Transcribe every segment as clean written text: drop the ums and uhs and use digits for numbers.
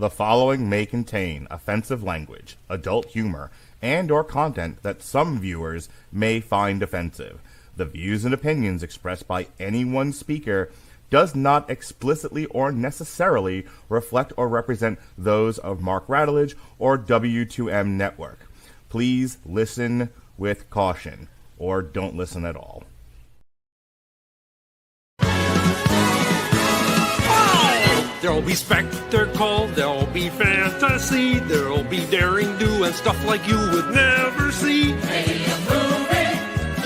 The following may contain offensive language, adult humor, and or content that some viewers may find offensive. The views and opinions expressed by any one speaker does not explicitly or necessarily reflect or represent those of Mark Radulich or W2M Network. Please listen with caution, or don't listen at all. There'll be spectacle, there'll be fantasy, there'll be daring do and stuff like you would never see. Be a movie,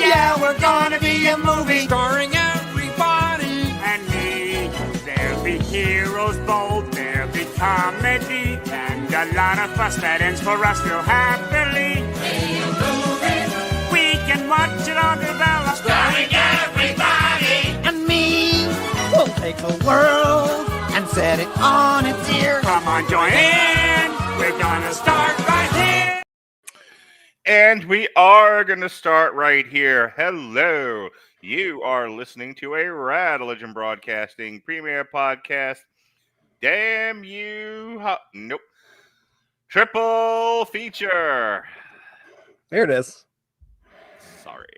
yeah, we're gonna be a movie, Starring everybody and me. There'll be heroes bold, there'll be comedy, and a lot of fuss that ends for us real happily. Be a movie, we can watch it all develop, starring everybody and me. We'll take the world and set it on its ear. Come on, join in. We're gonna start right here. And we are going to start right here. Hello. You are listening to a Radulich Broadcasting premiere podcast. Damn you. Nope. Triple feature. There it is. Sorry.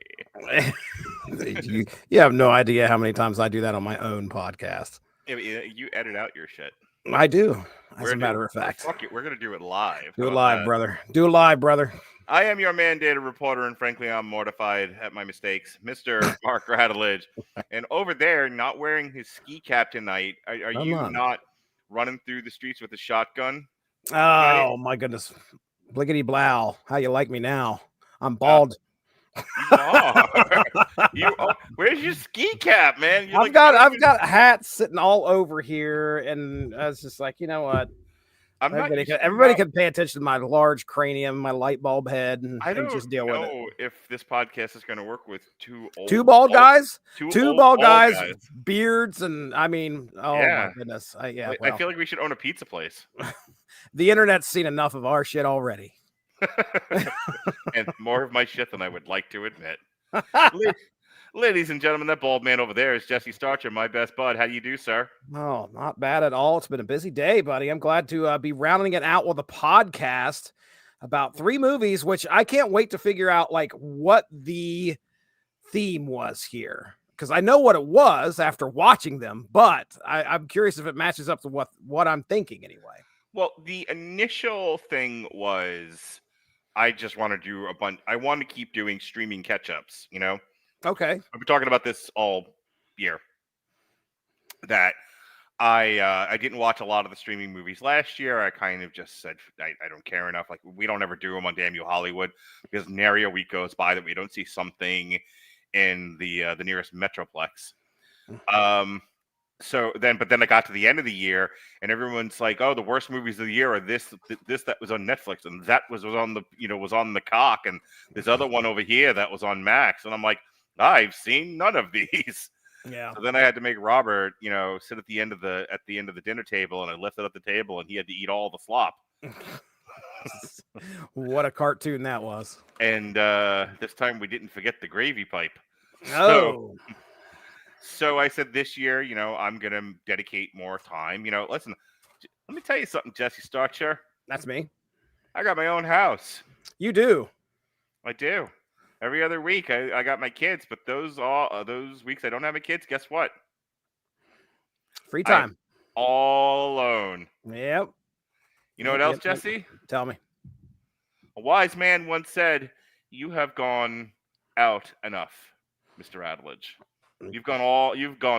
You have no idea how many times I do that on my own podcast. You edit out your shit. I do, as a matter of fact. Fuck it, we're going to do it live. Do it live, brother. Do it live, brother. I am your mandated reporter, and frankly, I'm mortified at my mistakes, Mr. Mark Radulich. And over there, not wearing his ski cap tonight, are you not running through the streets with a shotgun? Oh, my goodness. Blickety blow. How you like me now? I'm bald. Where's your ski cap, man? I've got hats sitting all over here, and I was just like, you know what? Everybody can pay attention to my large cranium, my light bulb head, and just deal with it. If this podcast is going to work with two bald guys, two bald guys, beards, and I mean, my goodness, I feel like we should own a pizza place. The internet's seen enough of our shit already. And more of my shit than I would like to admit. Ladies and gentlemen, that bald man over there is Jesse Starcher, my best bud. How do you do, sir? Oh, not bad at all. It's been a busy day, buddy. I'm glad to be rounding it out with a podcast about 3 movies, which I can't wait to figure out like what the theme was here, because I know what it was after watching them, but I'm curious if it matches up to what I'm thinking anyway. Well, the initial thing was I just want to do I want to keep doing streaming catch-ups, you know? Okay. I've been talking about this all year. That I didn't watch a lot of the streaming movies last year. I kind of just said I don't care enough. Like, we don't ever do them on Damn You Hollywood, because nary a week goes by that we don't see something in the nearest Metroplex. But then I got to the end of the year, and everyone's like, "Oh, the worst movies of the year are this that was on Netflix, and that was on the cock, and this other one over here that was on Max." And I'm like, I've seen none of these. Yeah. So then I had to make Robert, sit at the end of the dinner table, and I lifted up the table, and he had to eat all the slop. What a cartoon that was! And this time we didn't forget the gravy pipe. Oh. So I said this year, I'm going to dedicate more time. Listen, let me tell you something, Jesse Starcher. That's me. I got my own house. You do? I do. Every other week I got my kids, but those weeks I don't have my kids, guess what? Free time. I'm all alone. Yep. You know what else, Jesse? Tell me. A wise man once said, "You have gone out enough, Mr. Radulich. You've gone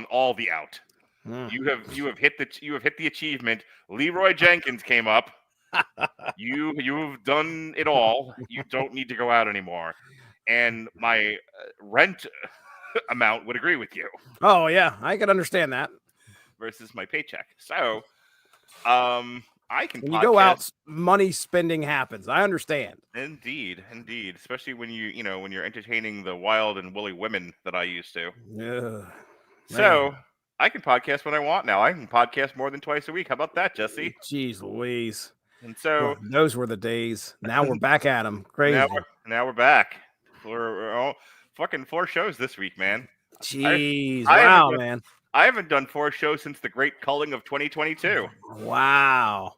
all the out. You have hit the achievement. Leroy Jenkins came up. You've done it all. You don't need to go out anymore." And my rent amount would agree with you. Oh yeah, I can understand that. Versus my paycheck. So, I can. When you go out, money spending happens. I understand. Indeed, especially when when you're entertaining the wild and woolly women that I used to. Yeah. So I can podcast when I want now. I can podcast more than twice a week. How about that, Jesse? Jeez Louise. And so those were the days. Now we're back at them. Crazy. Now we're back. We're fucking 4 shows this week, man. Jeez. Wow, man. I haven't done 4 shows since the great culling of 2022. Wow.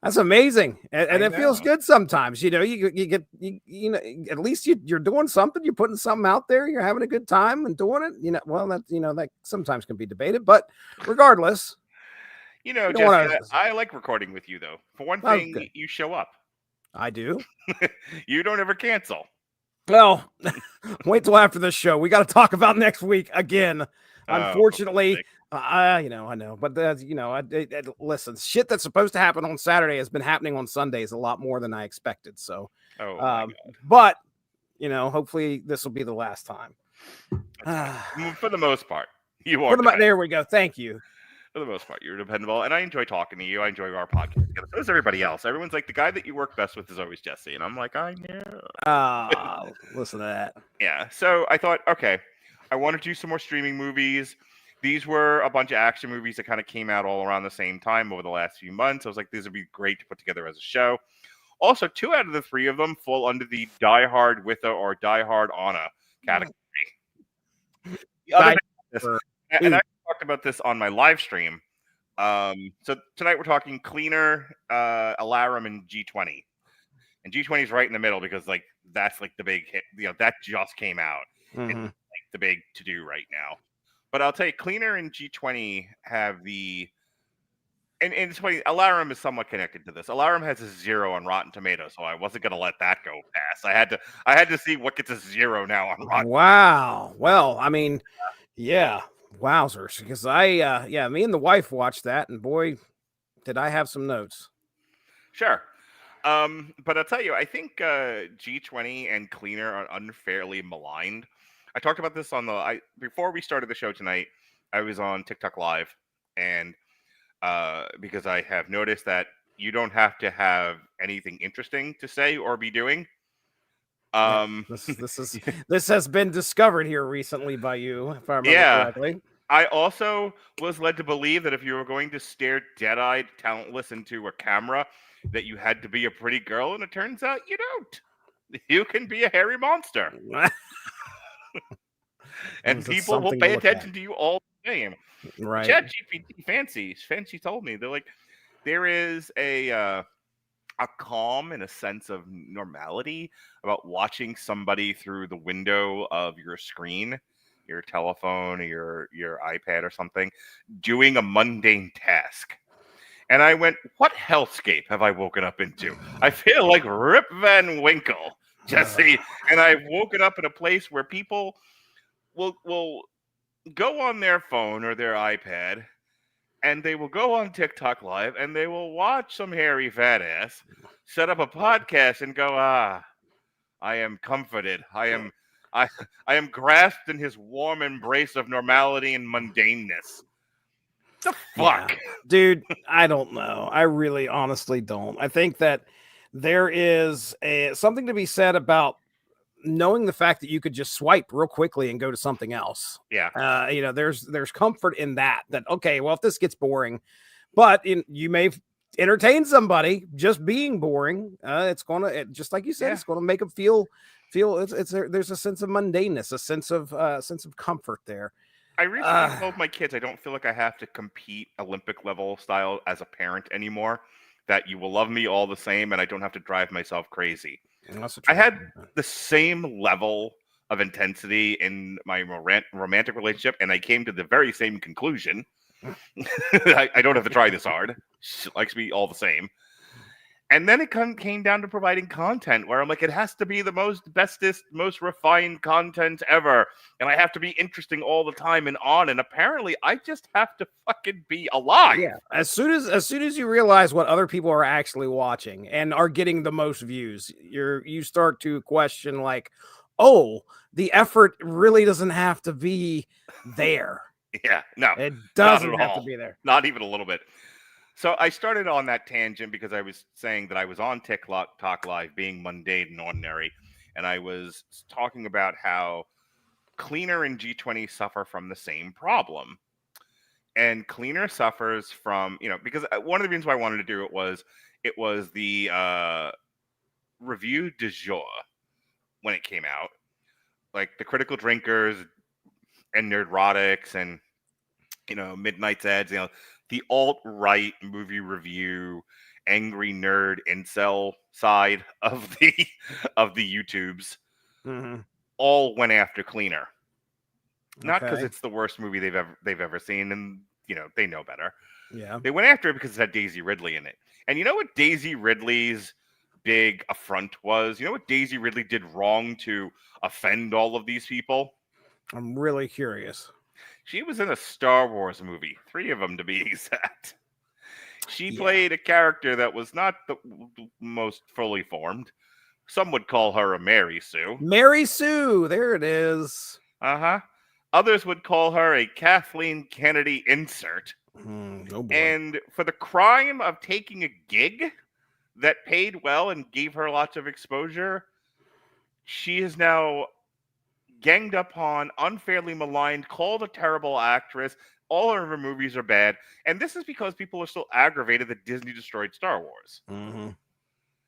That's amazing, and I it feels know. good sometimes. You know, you get you know, at least you're doing something. You're putting something out there. You're having a good time and doing it. You know, well, that that sometimes can be debated, but regardless, You know, you don't Jesse, want to. I like recording with you, though. For one Oh, thing, good. you show up. I do. You don't ever cancel. Well, wait till after this show. We got to talk about next week again. Unfortunately, I know, but listen, shit that's supposed to happen on Saturday has been happening on Sundays a lot more than I expected. So, Oh, my God. but hopefully this will be the last time. For the most part, you are. There we go. Thank you. For the most part, you're dependable, and I enjoy talking to you. I enjoy our podcast together. So does everybody else. Everyone's like, the guy that you work best with is always Jesse, and I'm like, I know. Listen to that. Yeah. So I thought, okay, I want to do some more streaming movies. These were a bunch of action movies that kind of came out all around the same time over the last few months. I was like, these would be great to put together as a show. Also, 2 out of the 3 of them fall under the Die Hard with or Die Hard on a category. And I talked about this on my live stream. So tonight we're talking Cleaner, Alarum, and G20. And G20 is right in the middle because that's the big hit. That just came out. Mm-hmm. It's the big to do right now. But I'll tell you, Cleaner and G20 have the. And it's funny, Alarum is somewhat connected to this. Alarum has a 0 on Rotten Tomatoes, so I wasn't going to let that go past. I had to see what gets a 0 now on Rotten. Wow. Well, I mean, yeah. Wowzers. Because me and the wife watched that, and boy, did I have some notes. Sure. But I'll tell you, I think G20 and Cleaner are unfairly maligned. I talked about this before we started the show tonight. I was on TikTok Live, and because I have noticed that you don't have to have anything interesting to say or be doing. This has been discovered here recently by you, if I remember correctly. I also was led to believe that if you were going to stare dead-eyed, talentless into a camera, that you had to be a pretty girl, and it turns out you don't. You can be a hairy monster. And people will pay attention to you all the same. Right. ChatGPT Fancy told me, they're like, there is a calm and a sense of normality about watching somebody through the window of your screen, your telephone, or your iPad or something, doing a mundane task. And I went, what hellscape have I woken up into? I feel like Rip Van Winkle, Jesse. And I've woken up in a place where people will go on their phone or their iPad, and they will go on TikTok Live, and they will watch some hairy fat ass set up a podcast and go, I am comforted. I am grasped in his warm embrace of normality and mundaneness. The fuck? Yeah. Dude, I don't know. I really honestly don't. I think that there is something to be said about knowing the fact that you could just swipe real quickly and go to something else. Yeah. There's comfort in that, okay, well, if this gets boring, but you may entertain somebody just being boring. It's going to, just like you said, it's going to make them feel there's a sense of mundaneness, a sense of comfort there. I recently told my kids I don't feel like I have to compete Olympic level style as a parent anymore, that you will love me all the same and I don't have to drive myself crazy. I had the same level of intensity in my romantic relationship, and I came to the very same conclusion. I don't have to try this hard. She likes me all the same. And then it came down to providing content where I'm like, it has to be the bestest, most refined content ever. And I have to be interesting all the time and on. And apparently I just have to fucking be alive. Yeah. As soon as you realize what other people are actually watching and are getting the most views, you start to question like, oh, the effort really doesn't have to be there. Yeah, no. It doesn't have to be there. Not even a little bit. So I started on that tangent because I was saying that I was on TikTok Live being mundane and ordinary. And I was talking about how Cleaner and G20 suffer from the same problem. And Cleaner suffers from, because one of the reasons why I wanted to do it was the review du jour when it came out. Like the Critical Drinkers and Nerdrotics and, Midnight's Ads, the alt-right movie review angry nerd incel side of the YouTubes, all went after Cleaner. Not because it's the worst movie they've ever seen, and they know better. Yeah, they went after it because it had Daisy Ridley in it. And you know what Daisy Ridley's big affront was? You know what Daisy Ridley did wrong to offend all of these people? I'm really curious. She was in a Star Wars movie, 3 of them to be exact. She played a character that was not the most fully formed. Some would call her a Mary Sue. Mary Sue, there it is. Others would call her a Kathleen Kennedy insert. Oh boy. And for the crime of taking a gig that paid well and gave her lots of exposure, she is now ganged up on, unfairly maligned, called a terrible actress. All of her movies are bad. And this is because people are still aggravated that Disney destroyed Star Wars.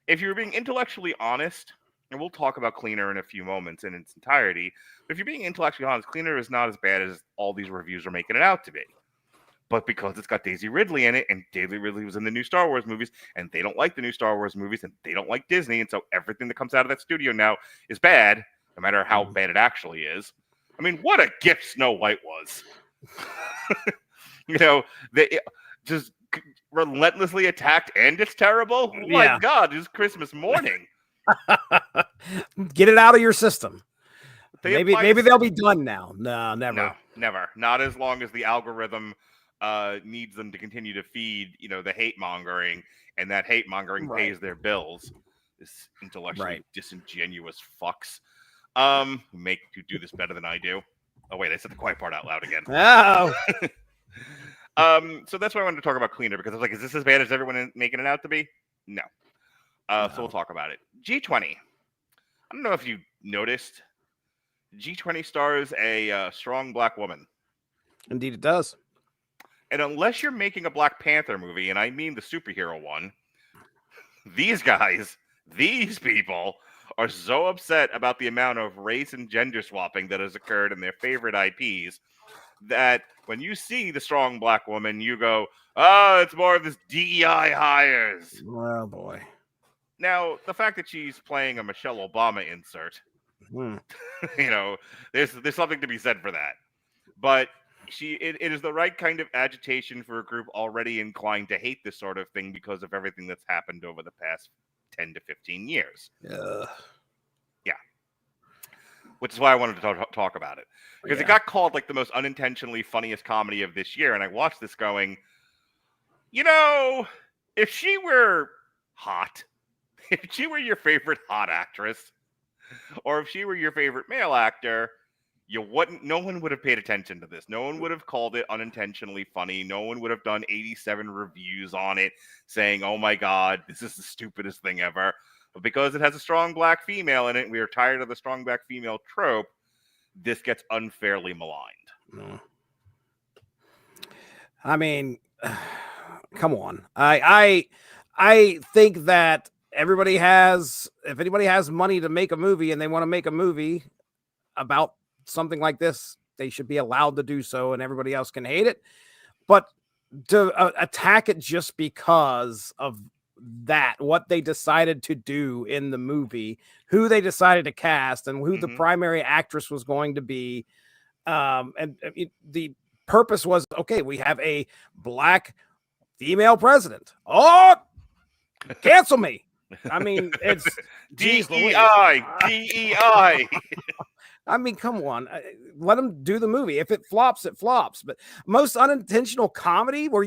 If you're being intellectually honest, and we'll talk about Cleaner in a few moments in its entirety, but if you're being intellectually honest, Cleaner is not as bad as all these reviews are making it out to be. But because it's got Daisy Ridley in it, and Daisy Ridley was in the new Star Wars movies, and they don't like the new Star Wars movies, and they don't like Disney, and so everything that comes out of that studio now is bad, no matter how bad it actually is. I mean, what a gift Snow White was. They just relentlessly attacked, and it's terrible. Oh my God, it's Christmas morning. Get it out of your system. Maybe they'll be done now. No, never. No, never. Not as long as the algorithm needs them to continue to feed, the hate mongering, and that hate mongering pays their bills. This intellectually disingenuous fucks who do this better than I do. Oh wait, I said the quiet part out loud again. Oh. So that's why I wanted to talk about Cleaner, because I was like, is this as bad as everyone is making it out to be? No. So we'll talk about it. G20. I don't know if you noticed. G20 stars a strong black woman. Indeed it does. And unless you're making a Black Panther movie, and I mean the superhero one, these people are so upset about the amount of race and gender swapping that has occurred in their favorite IPs that when you see the strong black woman, you go, oh, it's more of this DEI hires. Oh, boy. Now, the fact that she's playing a Michelle Obama insert, there's something to be said for that. But it is the right kind of agitation for a group already inclined to hate this sort of thing because of everything that's happened over the past 10 to 15 years. Yeah. Which is why I wanted to talk about it. Because it got called like the most unintentionally funniest comedy of this year. And I watched this going, if she were hot, if she were your favorite hot actress, or if she were your favorite male actor, no one would have paid attention to this. No one would have called it unintentionally funny. No one would have done 87 reviews on it saying, oh my God, this is the stupidest thing ever. But because it has a strong black female in it, we are tired of the strong black female trope, this gets unfairly maligned. I mean, come on. I think that if anybody has money to make a movie and they want to make a movie about something like this, they should be allowed to do so, and everybody else can hate it. But to attack it just because of that, what they decided to do in the movie, who they decided to cast, and who the primary actress was going to be, the purpose was, okay, we have a black female president. Cancel me. I mean, it's DEI. I mean, come on. Let them do the movie. If it flops, it flops. But most unintentional comedy where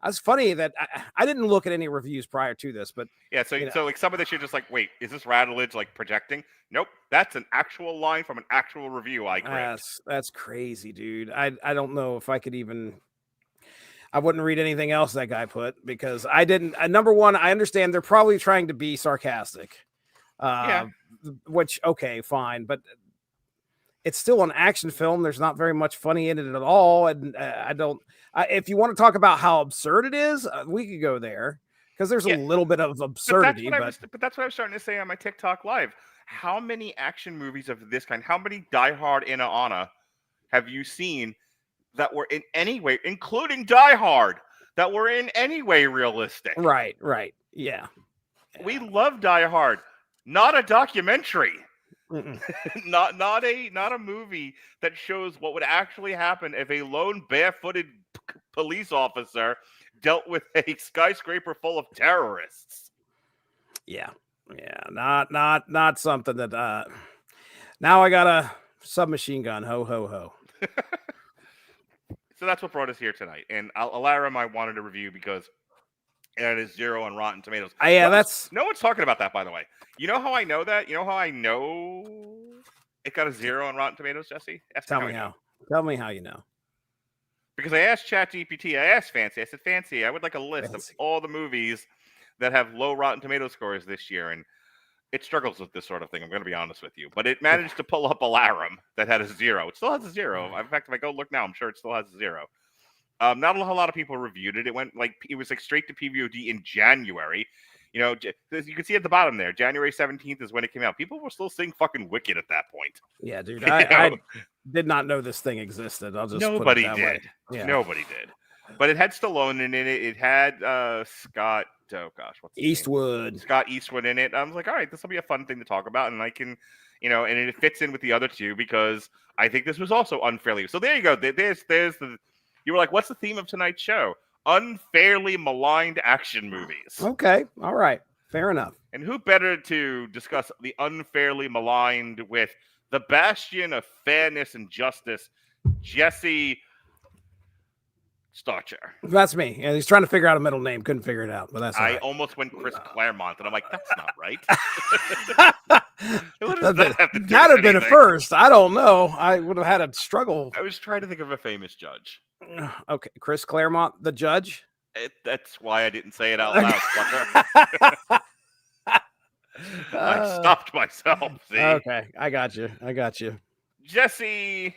it's funny that I didn't look at any reviews prior to this, but yeah. So like some of this, you're just like, wait, is this Rattledge like projecting? Nope. That's an actual line from an actual review I created. That's crazy, dude. I don't know if I could even, I wouldn't read anything else that guy put, because I didn't. Number one, I understand they're probably trying to be sarcastic. Which, okay, fine. But it's still an action film. There's not very much funny in it at all. And if you want to talk about how absurd it is, we could go there, because there's a little bit of absurdity. But that's what I was starting to say on my TikTok live. How many action movies of this kind, how many Die Hard in Anna have you seen that were in any way, including Die Hard, that were in any way realistic. Right. Yeah. We love Die Hard. Not a documentary. Mm-mm. not a movie that shows what would actually happen if a lone barefooted police officer dealt with a skyscraper full of terrorists. Yeah. Not something that now I got a submachine gun. Ho ho ho. So that's what brought us here tonight. And Alarum I wanted to review because it is 0 on Rotten Tomatoes. No one's talking about that, by the way. You know how I know that? You know how I know it got a 0 on Rotten Tomatoes, Jesse? Tell me how. Tell me how you know. Because I asked ChatGPT, I asked Fancy, I said, Fancy, I would like a list of all the movies that have low Rotten Tomato scores this year. And it struggles with this sort of thing, I'm going to be honest with you. But it managed to pull up Alarum that had a 0. It still has a 0. In fact, if I go look now, I'm sure it still has a 0. Not a lot of people reviewed it. It was straight to PVOD in January. You know, you can see at the bottom there, January 17th is when it came out. People were still seeing fucking Wicked at that point. Yeah, dude. I did not know this thing existed. I'll just Nobody put it that did. way. Yeah. Nobody did. But it had Stallone in it. It had Scott. Oh gosh, what's his Eastwood. name? Scott Eastwood in it. I was like, all right, this will be a fun thing to talk about, and I can, and it fits in with the other two because I think this was also unfairly. So there you go. There's the. You were like, what's the theme of tonight's show? Unfairly maligned action movies. Okay. All right. Fair enough. And who better to discuss the unfairly maligned with the bastion of fairness and justice, Jesse Starcher. That's me. And he's trying to figure out a middle name. Couldn't figure it out, but that's all right. I almost went Chris Claremont, and I'm like, that's not right. That'd have been a first. I don't know. I would have had a struggle. I was trying to think of a famous judge. Okay, Chris Claremont, the judge. That's why I didn't say it out loud, fucker. I stopped myself. See? Okay, I got you. Jesse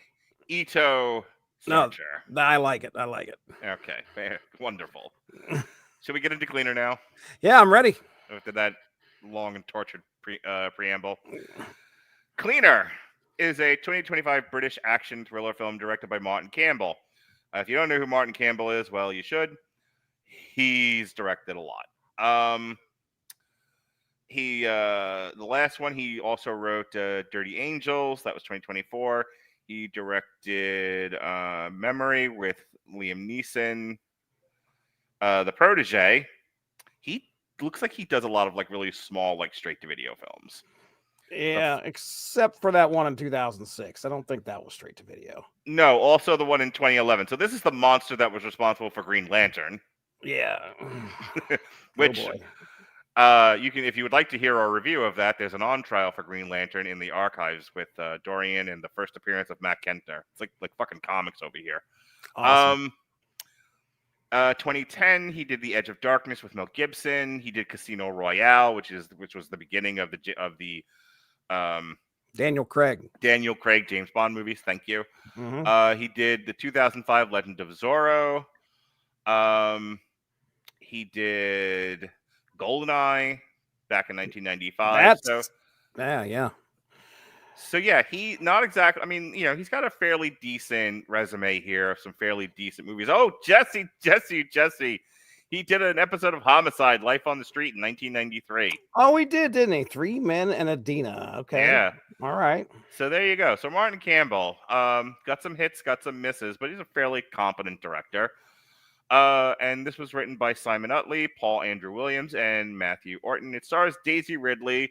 Ito Starcher. No, I like it. Okay, fair. Wonderful. Should we get into Cleaner now? Yeah, I'm ready. After that long and tortured preamble. Cleaner is a 2025 British action thriller film directed by Martin Campbell. If you don't know who Martin Campbell is, well, you should. He's directed a lot. The last one, he also wrote Dirty Angels. That was 2024. He directed Memory with Liam Neeson. The Protege. He looks like he does a lot of really small, straight-to-video films. Yeah, except for that one in 2006. I don't think that was straight to video. No, also the one in 2011. So this is the monster that was responsible for Green Lantern. Yeah. Which you can, if you would like to hear our review of that, there's an on trial for Green Lantern in the archives with Dorian and the first appearance of Matt Kentner. It's like fucking comics over here. Awesome. 2010, he did The Edge of Darkness with Mel Gibson. He did Casino Royale, which was the beginning of the Daniel Craig James Bond movies. Thank you. Mm-hmm. He did the 2005 Legend of Zorro. He did GoldenEye back in 1995. Yeah. So yeah, he not exactly. I mean, he's got a fairly decent resume here of some fairly decent movies. Oh, Jesse. He did an episode of Homicide: Life on the Street in 1993. Oh, he did, didn't he? 3 Men and a Dina. Okay. Yeah. All right. So there you go. So Martin Campbell, got some hits, got some misses, but he's a fairly competent director. And this was written by Simon Uttley, Paul Andrew Williams, and Matthew Orton. It stars Daisy Ridley,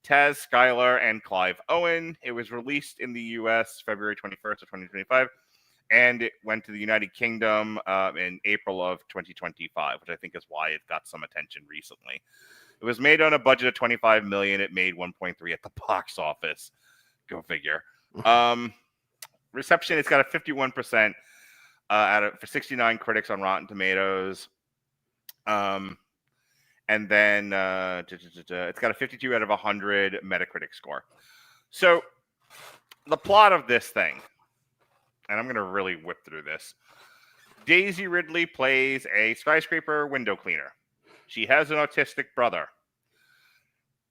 Taz Skylar, and Clive Owen. It was released in the U.S. February 21st of 2025, and it went to the United Kingdom in April of 2025, which I think is why it got some attention recently. It was made on a budget of $25 million. It made 1.3 at the box office. Go figure. Reception, it's got a 51% for 69 critics on Rotten Tomatoes. And then it's got a 52 out of 100 Metacritic score. So the plot of this thing, and I'm going to really whip through this. Daisy Ridley plays a skyscraper window cleaner. She has an autistic brother.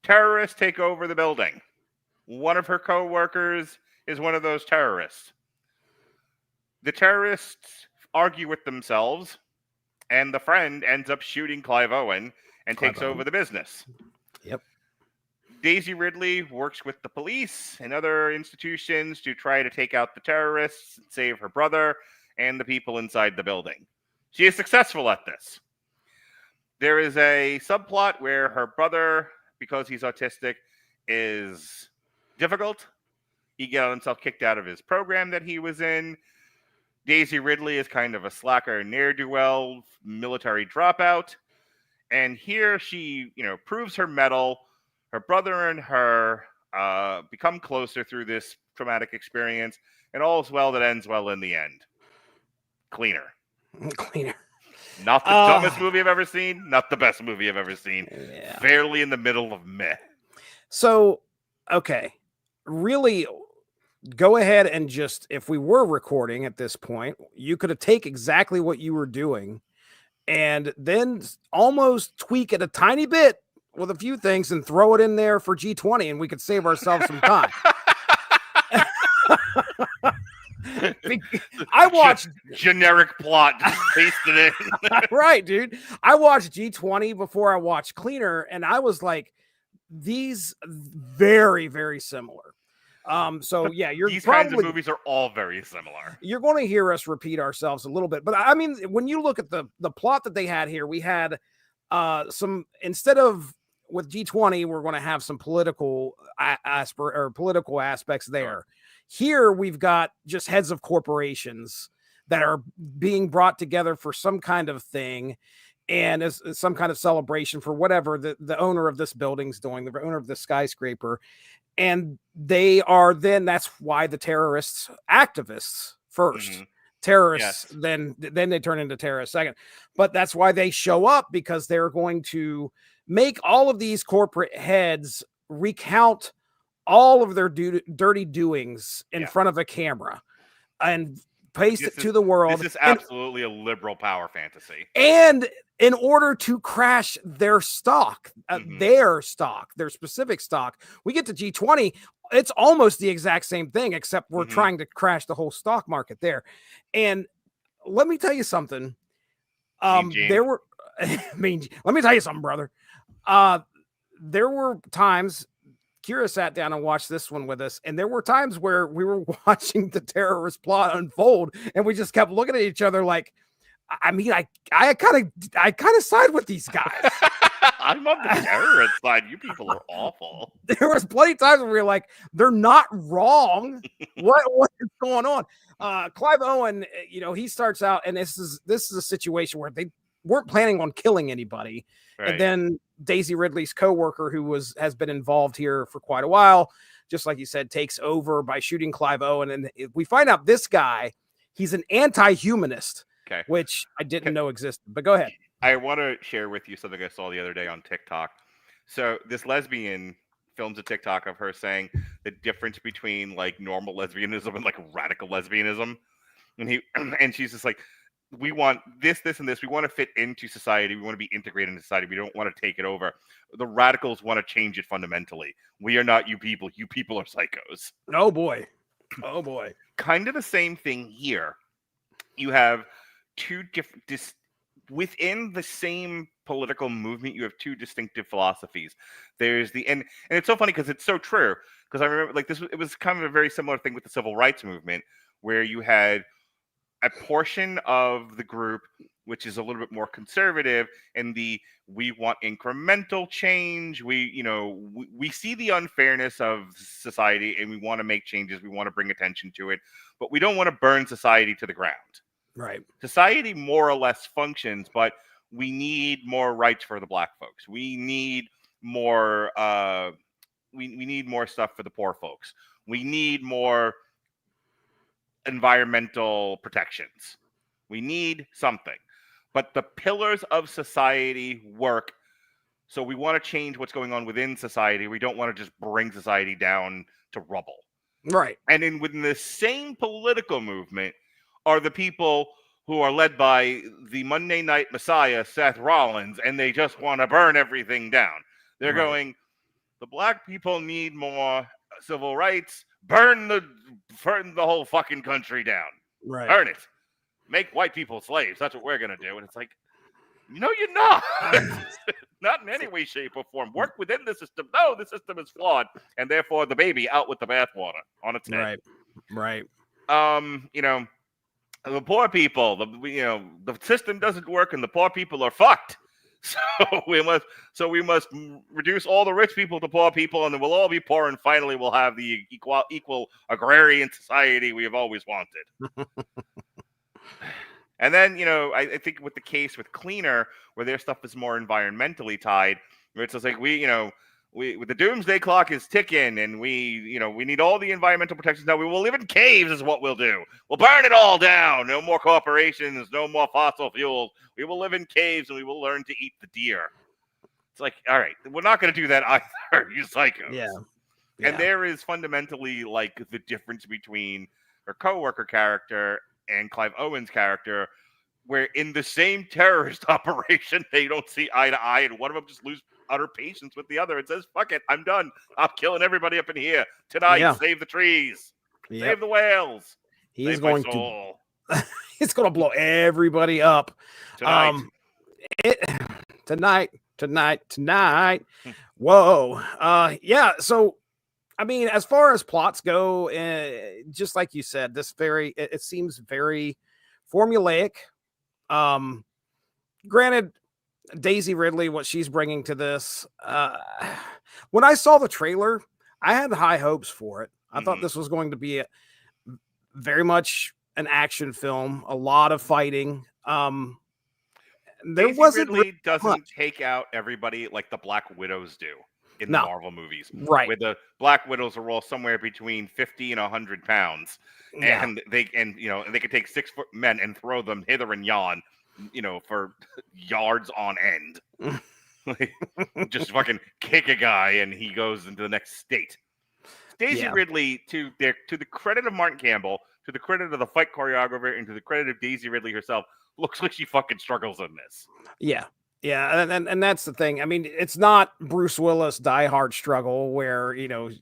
Terrorists take over the building. One of her co-workers is one of those terrorists. The terrorists argue with themselves and the friend ends up shooting Clive Owen and takes over the business. Yep. Daisy Ridley works with the police and other institutions to try to take out the terrorists and save her brother and the people inside the building. She is successful at this. There is a subplot where her brother, because he's autistic, is difficult. He got himself kicked out of his program that he was in. Daisy Ridley is kind of a slacker, ne'er-do-well, military dropout. And here she, proves her mettle. Her brother and her become closer through this traumatic experience, and all is well that ends well in the end. Cleaner. Not the dumbest movie I've ever seen. Not the best movie I've ever seen. Yeah. Fairly in the middle of meh. So, okay. Really, go ahead and just, if we were recording at this point, you could have taken exactly what you were doing and then almost tweak it a tiny bit with a few things and throw it in there for G20, and we could save ourselves some time. I watched generic plot, just paste it in. Right, dude. I watched G20 before I watched Cleaner, and I was like, these very, very similar. So yeah, these kinds of movies are all very similar. You're going to hear us repeat ourselves a little bit, but I mean, when you look at the plot that they had here, we had some, instead of with G20, we're going to have some political aspects there. Sure. Here we've got just heads of corporations that are being brought together for some kind of thing, and as some kind of celebration for whatever the owner of this building's doing, the owner of the skyscraper. And they are then, that's why the terrorists, activists first, terrorists, yes. then they turn into terrorists second. But that's why they show up, because they're going to make all of these corporate heads recount all of their dirty doings in front of a camera and paste it to the world. This is absolutely a liberal power fantasy. And in order to crash their stock, their specific stock, we get to G20, it's almost the exact same thing, except we're trying to crash the whole stock market there. And let me tell you something. Let me tell you something, brother. There were times Kira sat down and watched this one with us, and there were times where we were watching the terrorist plot unfold, and we just kept looking at each other like, I mean, I kind of side with these guys. I'm on the terrorist side. You people are awful. There was plenty of times where we were like, they're not wrong. What is going on? Clive Owen, he starts out, and this is a situation where they weren't planning on killing anybody. Right. And then Daisy Ridley's coworker, who has been involved here for quite a while, just like you said, takes over by shooting Clive Owen. And we find out this guy, he's an anti-humanist. Okay. Which I didn't know existed, but go ahead. I want to share with you something I saw the other day on TikTok. So this lesbian films a TikTok of her saying the difference between like normal lesbianism and like radical lesbianism. And she's just like, we want this, and this. We want to fit into society. We want to be integrated into society. We don't want to take it over. The radicals want to change it fundamentally. We are not you people. You people are psychos. Oh boy. Kind of the same thing here. You have two different within the same political movement. You have two distinctive philosophies. There's and it's so funny because it's so true, because I remember like this, it was kind of a very similar thing with the civil rights movement, where you had a portion of the group which is a little bit more conservative, and we want incremental change. We see the unfairness of society and we want to make changes. We want to bring attention to it, but we don't want to burn society to the ground. Right. Society more or less functions, but we need more rights for the black folks. We need more we need more stuff for the poor folks. We need more environmental protections. We need something. But the pillars of society work. So we want to change what's going on within society. We don't want to just bring society down to rubble. Right. And within the same political movement are the people who are led by the Monday night messiah, Seth Rollins, and they just want to burn everything down. They're going, the black people need more civil rights. Burn the whole fucking country down. Right. Burn it. Make white people slaves. That's what we're going to do. And it's like, No, you're not. Not in any way, shape, or form. Work within the system. No, the system is flawed, and therefore the baby out with the bathwater on its head. Right. You know, the poor people. The system doesn't work, and the poor people are fucked. So we must reduce all the rich people to poor people, and then we'll all be poor, and finally we'll have the equal agrarian society we have always wanted. And then, I think with the case with Cleaner, where their stuff is more environmentally tied, where it's just like we with the doomsday clock is ticking, and we need all the environmental protections now. We will live in caves is what we'll do. We'll burn it all down. No more corporations, no more fossil fuels. We will live in caves, and we will learn to eat the deer. It's like, all right, we're not going to do that either, you psychos. Yeah. And there is fundamentally like the difference between her coworker character and Clive Owen's character, where in the same terrorist operation, they don't see eye to eye, and one of them just loses utter patience with the other and says, fuck it, I'm done. I'm killing everybody up in here. Tonight, save the trees. Save the whales. He's going to he's going to blow everybody up. Tonight. Tonight. Whoa. So I mean, as far as plots go, just like you said, it seems very formulaic. Granted, Daisy Ridley, what she's bringing to this, when I saw the trailer, I had high hopes for it. I thought this was going to be very much an action film, a lot of fighting. Daisy Ridley doesn't take out everybody like the Black Widows do in the Marvel movies, right? Where the Black Widows are all somewhere between 50 and 100 pounds, and they can take 6 foot men and throw them hither and yon, for yards on end. Just fucking kick a guy and he goes into the next state. Daisy Ridley, to the credit of Martin Campbell, to the credit of the fight choreographer, and to the credit of Daisy Ridley herself, looks like she fucking struggles in this. Yeah, and that's the thing. I mean, it's not Bruce Willis Die Hard struggle where,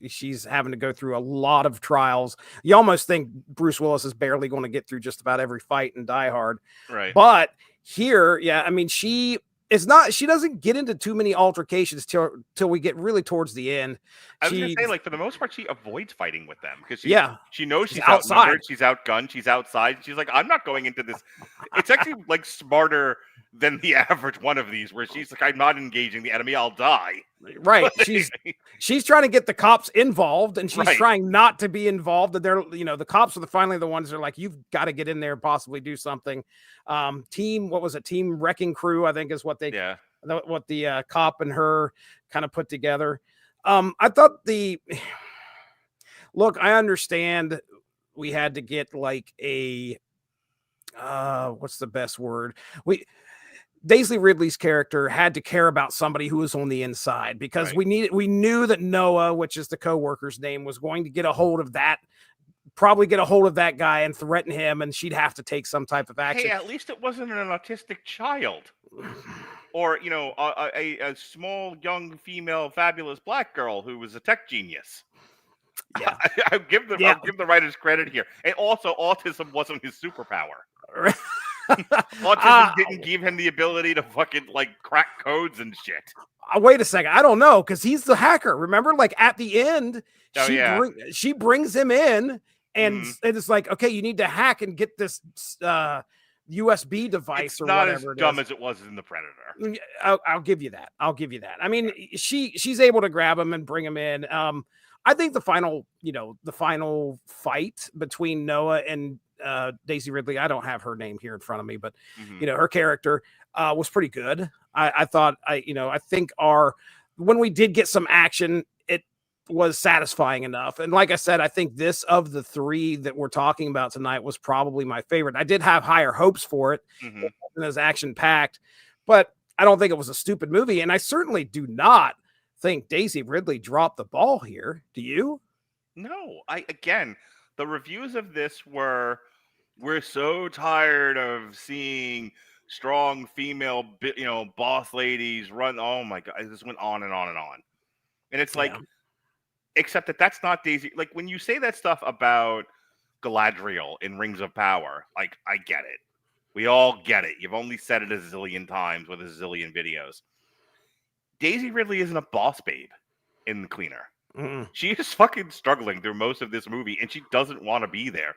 she's having to go through a lot of trials. You almost think Bruce Willis is barely going to get through just about every fight in Die Hard. Right. But here, I mean, she doesn't get into too many altercations till we get really towards the end. I was going to say, like, for the most part, she avoids fighting with them because she knows she's outside. Outnumbered, she's outgunned, she's outside. She's like, I'm not going into this. It's actually like smarter than the average one of these, where she's like, I'm not engaging the enemy, I'll die. Right. She's trying to get the cops involved, and she's trying not to be involved. And they're, the cops are finally the ones that are like, you've got to get in there and possibly do something. Team Wrecking Crew, I think is what what the cop and her kind of put together. I thought look, I understand we had to get like a, what's the best word? Daisy Ridley's character had to care about somebody who was on the inside because we knew that Noah, which is the coworker's name, was going to get a hold of that guy and threaten him, and she'd have to take some type of action. Hey, at least it wasn't an autistic child or, a small, young, female, fabulous black girl who was a tech genius. Yeah. I'll give the writers credit here. And also, autism wasn't his superpower. Autism didn't give him the ability to fucking like crack codes and shit. Wait a second, I don't know, because he's the hacker. Remember, like at the end, she brings him in, and it's like, okay, you need to hack and get this USB device or whatever. It's not as dumb as it was in the Predator. I'll give you that. I mean, she's able to grab him and bring him in. I think the final fight between Noah and Daisy Ridley, I don't have her name here in front of me, but her character was pretty good. I thought I think when we did get some action, it was satisfying enough. And like I said, I think this of the three that we're talking about tonight was probably my favorite. I did have higher hopes for it. It was action packed, but I don't think it was a stupid movie. And I certainly do not think Daisy Ridley dropped the ball here. Do you? No, the reviews of this we're so tired of seeing strong female, boss ladies run. Oh my God. This went on and on and on. And it's like, except that's not Daisy. Like when you say that stuff about Galadriel in Rings of Power, like I get it. We all get it. You've only said it a zillion times with a zillion videos. Daisy Ridley isn't a boss babe in The Cleaner. She is fucking struggling through most of this movie, and she doesn't want to be there.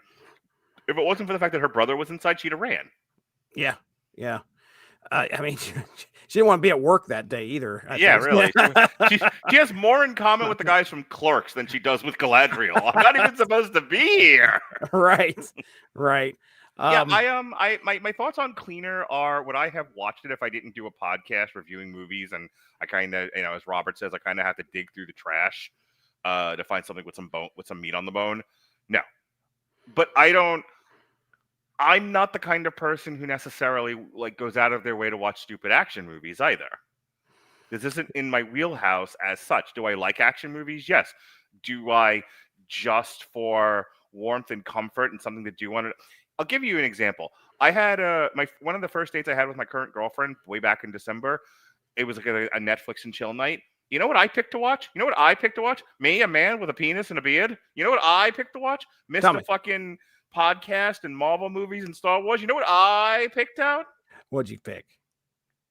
If it wasn't for the fact that her brother was inside, she'd have ran. Yeah. I mean, she didn't want to be at work that day either. I think. Really. She has more in common with the guys from Clerks than she does with Galadriel. I'm not even supposed to be here. Right. My thoughts on Cleaner are, would I have watched it if I didn't do a podcast reviewing movies? And I kind of, as Robert says, I kind of have to dig through the trash to find something with some meat on the bone. No, but I'm not the kind of person who necessarily goes out of their way to watch stupid action movies either. This isn't in my wheelhouse as such. Do I like action movies? Yes. Do I, just for warmth and comfort and something to do on it? I'll give you an example. I had one of the first dates I had with my current girlfriend way back in December. It was like a Netflix and chill night. You know what I picked to watch? Me, a man with a penis and a beard. You know what I picked to watch? Mr. Fucking podcast and Marvel movies and Star Wars. You know what I picked out? What'd you pick?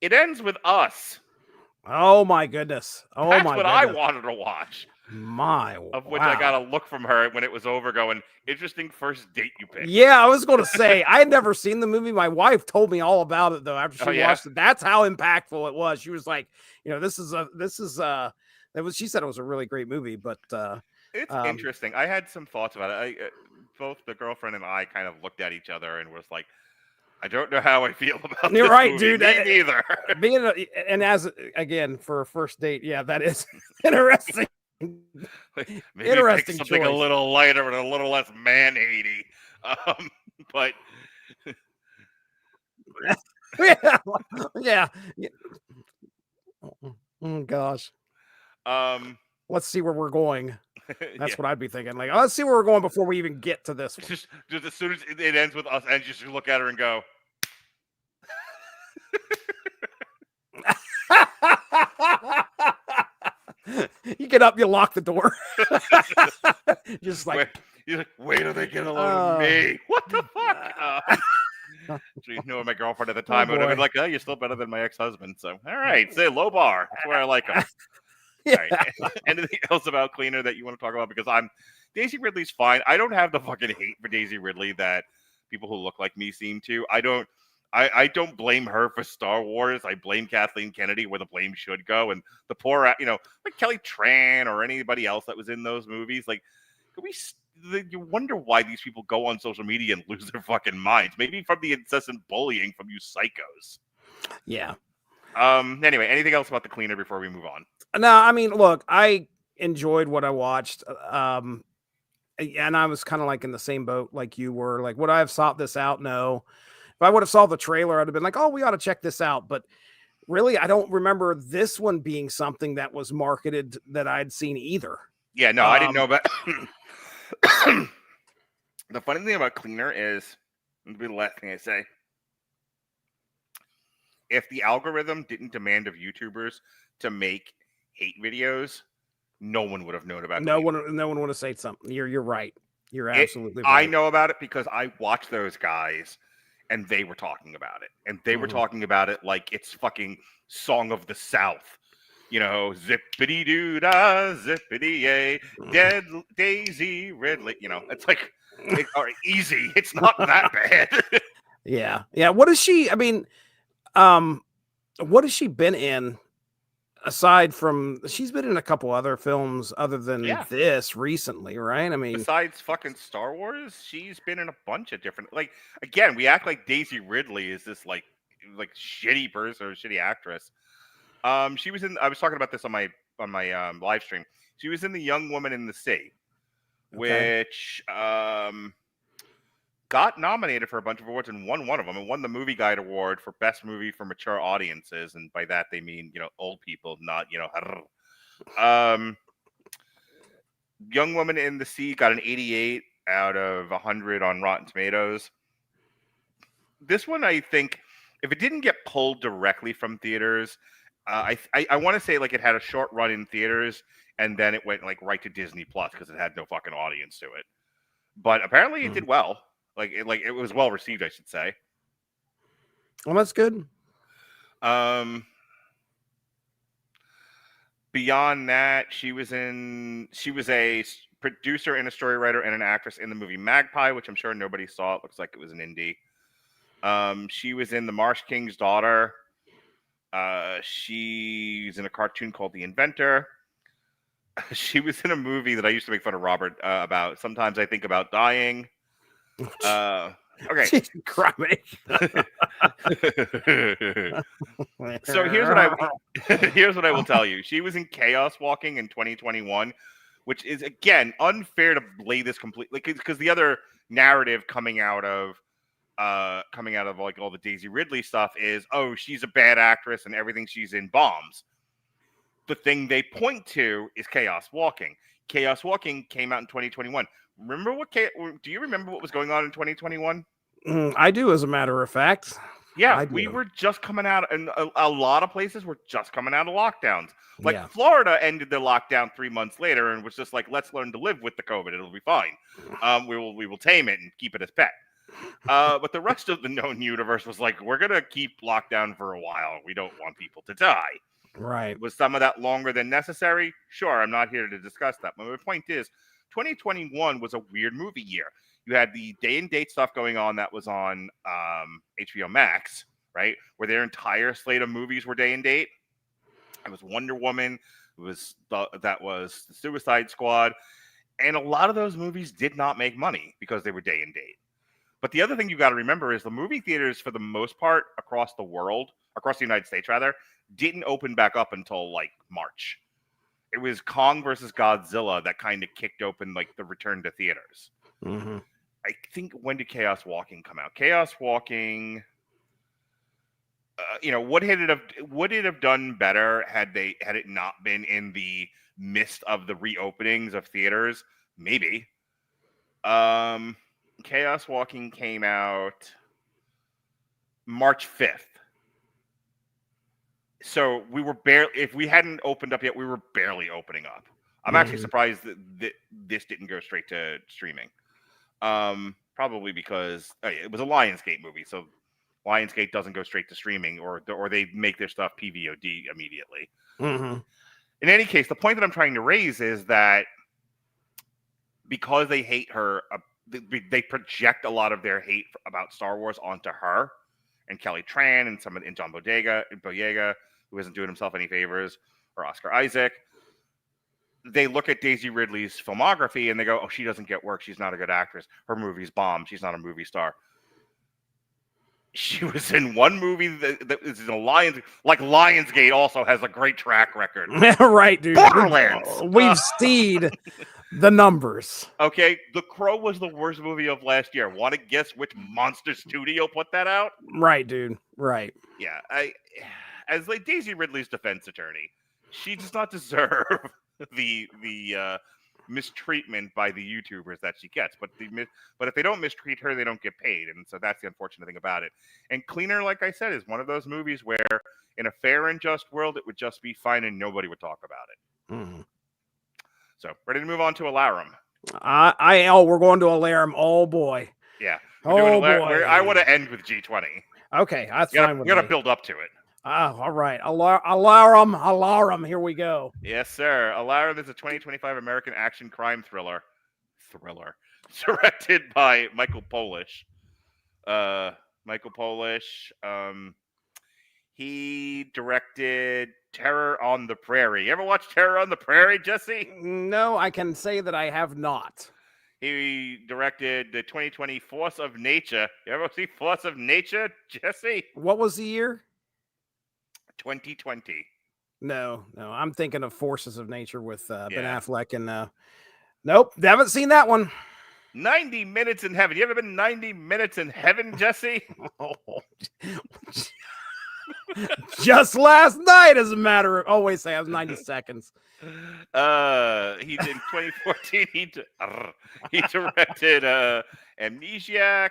It Ends With Us. Oh my goodness. That's what I wanted to watch. Of which I got a look from her when it was over going, interesting first date you picked. Yeah, I was going to say, I had never seen the movie. My wife told me all about it, though, after she watched it. That's how impactful it was. She was like, she said it was a really great movie, but it's interesting. I had some thoughts about it. Both the girlfriend and I kind of looked at each other and was like, I don't know how I feel about You're this right, movie. dude. Me neither. And for a first date, yeah, that is interesting. Maybe interesting pick something choice. A little lighter and a little less man-haty. But yeah. Oh gosh. Let's see where we're going. That's what I'd be thinking. Let's see where we're going before we even get to this one. Just as soon as it ends with us, and just look at her and go. You get up, you lock the door. Just like, wait till they get a load of me. What the fuck? So my girlfriend at the time would have been like, "Oh, you're still better than my ex-husband." So, all right, say low bar. That's where I like him. Yeah. All right. Anything else about Cleaner that you want to talk about? Because Daisy Ridley's fine. I don't have the fucking hate for Daisy Ridley that people who look like me seem to. I don't blame her for Star Wars. I blame Kathleen Kennedy where the blame should go. And the poor, like Kelly Tran or anybody else that was in those movies. You wonder why these people go on social media and lose their fucking minds. Maybe from the incessant bullying from you psychos. Yeah. Anyway, anything else about The Cleaner before we move on? No, I mean, look, I enjoyed what I watched. And I was kind of like in the same boat like you were. Like, would I have sought this out? No. If I would have saw the trailer, I'd have been like, oh, we ought to check this out. But really, I don't remember this one being something that was marketed that I'd seen either. Yeah, no, I didn't know about. The funny thing about Cleaner is, it'll be the last thing I say. If the algorithm didn't demand of YouTubers to make hate videos, no one would have known about it. No one would have said something. You're right. You're absolutely right. I know about it because I watch those guys and they were talking about it. And they were talking about it like it's fucking Song of the South. Zippity doo da, zippity yay, dead Daisy Ridley. It's like easy. It's not that bad. Yeah. What is she? I mean, what has she been in? Aside from, she's been in a couple other films other than this recently, right? I mean, besides fucking Star Wars, she's been in a bunch of different. Again, we act like Daisy Ridley is this like shitty person or shitty actress. She was in. I was talking about this on my live stream. She was in The Young Woman in the Sea, which got nominated for a bunch of awards and won one of them, and won the Movie Guide Award for Best Movie for Mature Audiences, and by that they mean old people, not Young Woman in the Sea got an 88 out of 100 on Rotten Tomatoes. This one, I think, if it didn't get pulled directly from theaters, I want to say it had a short run in theaters and then it went right to Disney Plus because it had no fucking audience to it. But apparently it did well. It was well received, I should say. Well, that's good. Beyond that, she was a producer and a story writer and an actress in the movie Magpie, which I'm sure nobody saw. It looks like it was an indie. She was in The Marsh King's Daughter. She's in a cartoon called The Inventor. She was in a movie that I used to make fun of Robert about. Sometimes I Think About Dying. Okay. So here's what I will tell you. She was in Chaos Walking in 2021, which is again unfair to lay this completely because the other narrative coming out of like all the Daisy Ridley stuff is, oh, she's a bad actress and everything she's in bombs. The thing they point to is Chaos Walking. Chaos Walking came out in 2021. Do you remember what was going on in 2021? I do, as a matter of fact. Yeah, we were just coming out, and a lot of places were just coming out of lockdowns. Like Florida ended the lockdown 3 months later and was just like, let's learn to live with the COVID. It'll be fine. We will tame it and keep it as pet. But the rest of the known universe was like, we're going to keep lockdown for a while. We don't want people to die. Right. Was some of that longer than necessary? Sure, I'm not here to discuss that. But my point is, 2021 was a weird movie year. You had the day and date stuff going on that was on HBO Max, right? Where their entire slate of movies were day and date. It was Wonder Woman. That was the Suicide Squad. And a lot of those movies did not make money because they were day and date. But the other thing you got to remember is the movie theaters, for the most part, across the United States, rather, didn't open back up until like March. It was Kong versus Godzilla that kind of kicked open like the return to theaters. Mm-hmm. I think, when did Chaos Walking come out? Chaos Walking, would it have done better had it not been in the midst of the reopenings of theaters? Maybe. Chaos Walking came out March 5th. So we were if we hadn't opened up yet, we were barely opening up. I'm actually surprised that this didn't go straight to streaming. Probably because it was a Lionsgate movie, so Lionsgate doesn't go straight to streaming, or they make their stuff PVOD immediately. Mm-hmm. In any case, the point that I'm trying to raise is that because they hate her, they project a lot of their hate about Star Wars onto her and Kelly Tran and John Boyega, who isn't doing himself any favors, or Oscar Isaac. They look at Daisy Ridley's filmography and they go, oh, she doesn't get work. She's not a good actress. Her movies bomb. She's not a movie star. She was in one movie that is in Lionsgate also has a great track record. Right, dude. Borderlands. We've seen the numbers. Okay, The Crow was the worst movie of last year. Want to guess which monster studio put that out? Right, dude. Right. Yeah, as like Daisy Ridley's defense attorney, she does not deserve the mistreatment by the YouTubers that she gets, but if they don't mistreat her, they don't get paid, and so that's the unfortunate thing about it. And Cleaner, like I said, is one of those movies where, in a fair and just world, it would just be fine and nobody would talk about it. Mm-hmm. So, ready to move on to Alarum? We're going to Alarum. Oh boy. Yeah. Boy. I want to end with G20. Okay, that's fine with me. You got to build up to it. All right. Alarum. Here we go. Yes, sir. Alarum is a 2025 American action crime thriller. Directed by Michael Polish. He directed Terror on the Prairie. You ever watch Terror on the Prairie, Jesse? No, I can say that I have not. He directed the 2020 Force of Nature. You ever see Force of Nature, Jesse? What was the year? 2020. No. I'm thinking of Forces of Nature with Ben Affleck and nope, haven't seen that one. 90 Minutes in Heaven. You ever been 90 Minutes in Heaven, Jesse? Just last night, as a matter of always say I was 90 seconds. He did 2014. He directed Amnesiac,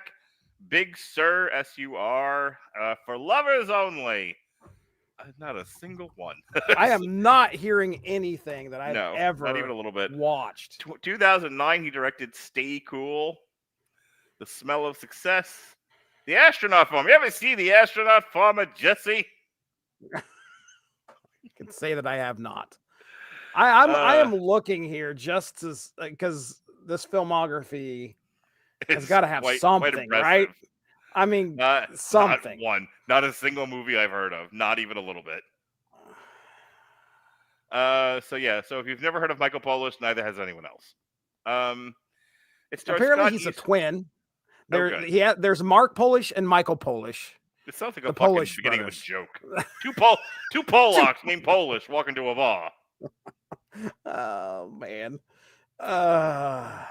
Big Sur, SUR, For Lovers Only. Not a single one. I am not hearing anything that I've ever not even a little bit watched. 2009, he directed Stay Cool, The Smell of Success, The astronaut form. You ever see the astronaut form of Jesse? You can say that I have not. I am looking here just because this filmography has got to have something, right? I mean, something. Not a single movie I've heard of, not even a little bit. So if you've never heard of Michael Polish, neither has anyone else. It starts. Apparently, he's a twin. There's Mark Polish and Michael Polish. It sounds like a fucking Polish beginning brothers. Of a joke. Two Polacks named Polish walk into a bar. Oh man.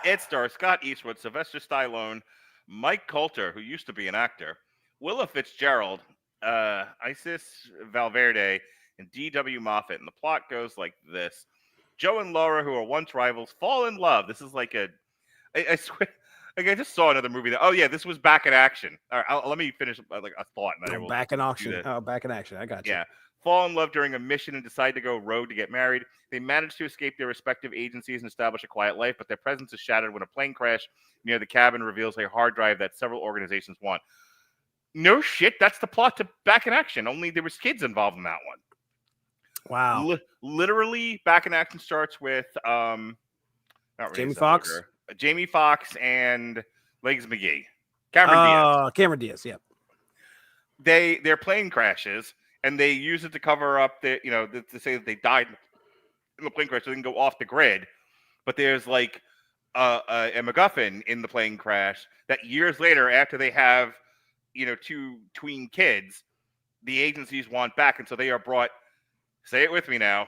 It stars Scott Eastwood, Sylvester Stallone, Mike Colter, who used to be an actor, Willa Fitzgerald, Ísis Valverde, and D.W. Moffett. And the plot goes like this. Joe and Laura, who are once rivals, fall in love. This is like I swear, like I just saw another movie. This was Back in Action. All right, let me finish like a thought. And then Back in Action. Oh, Back in Action. I got you. Yeah. Fall in love during a mission and decide to go rogue to get married. They manage to escape their respective agencies and establish a quiet life, but their presence is shattered when a plane crash near the cabin reveals a hard drive that several organizations want. No shit, that's the plot to Back in Action. Only there was kids involved in that one. Wow. Literally, Back in Action starts with Jamie Foxx? Jamie Foxx and Legs McGee. Cameron Diaz, yeah. Their plane crashes, and they use it to cover up to say that they died in the plane crash so they can go off the grid. But there's like a MacGuffin in the plane crash that years later, after they have, two tween kids, the agencies want back. And so they are brought, say it with me now,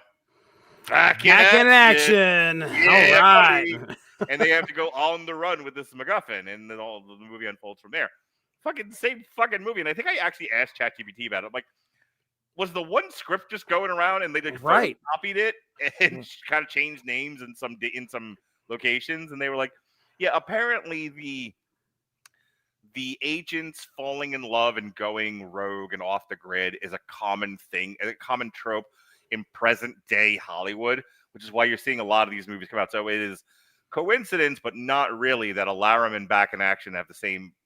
back in action. Yeah, all right. And they have to go on the run with this MacGuffin, and then all the movie unfolds from there. Fucking same fucking movie. And I think I actually asked ChatGPT about it. I'm like, was the one script just going around and they just copied it and kind of changed names in some locations? And they were like, yeah, apparently the agents falling in love and going rogue and off the grid is a common thing, a common trope in present day Hollywood, which is why you're seeing a lot of these movies come out. So it is coincidence, but not really, that Alarum and Back in Action have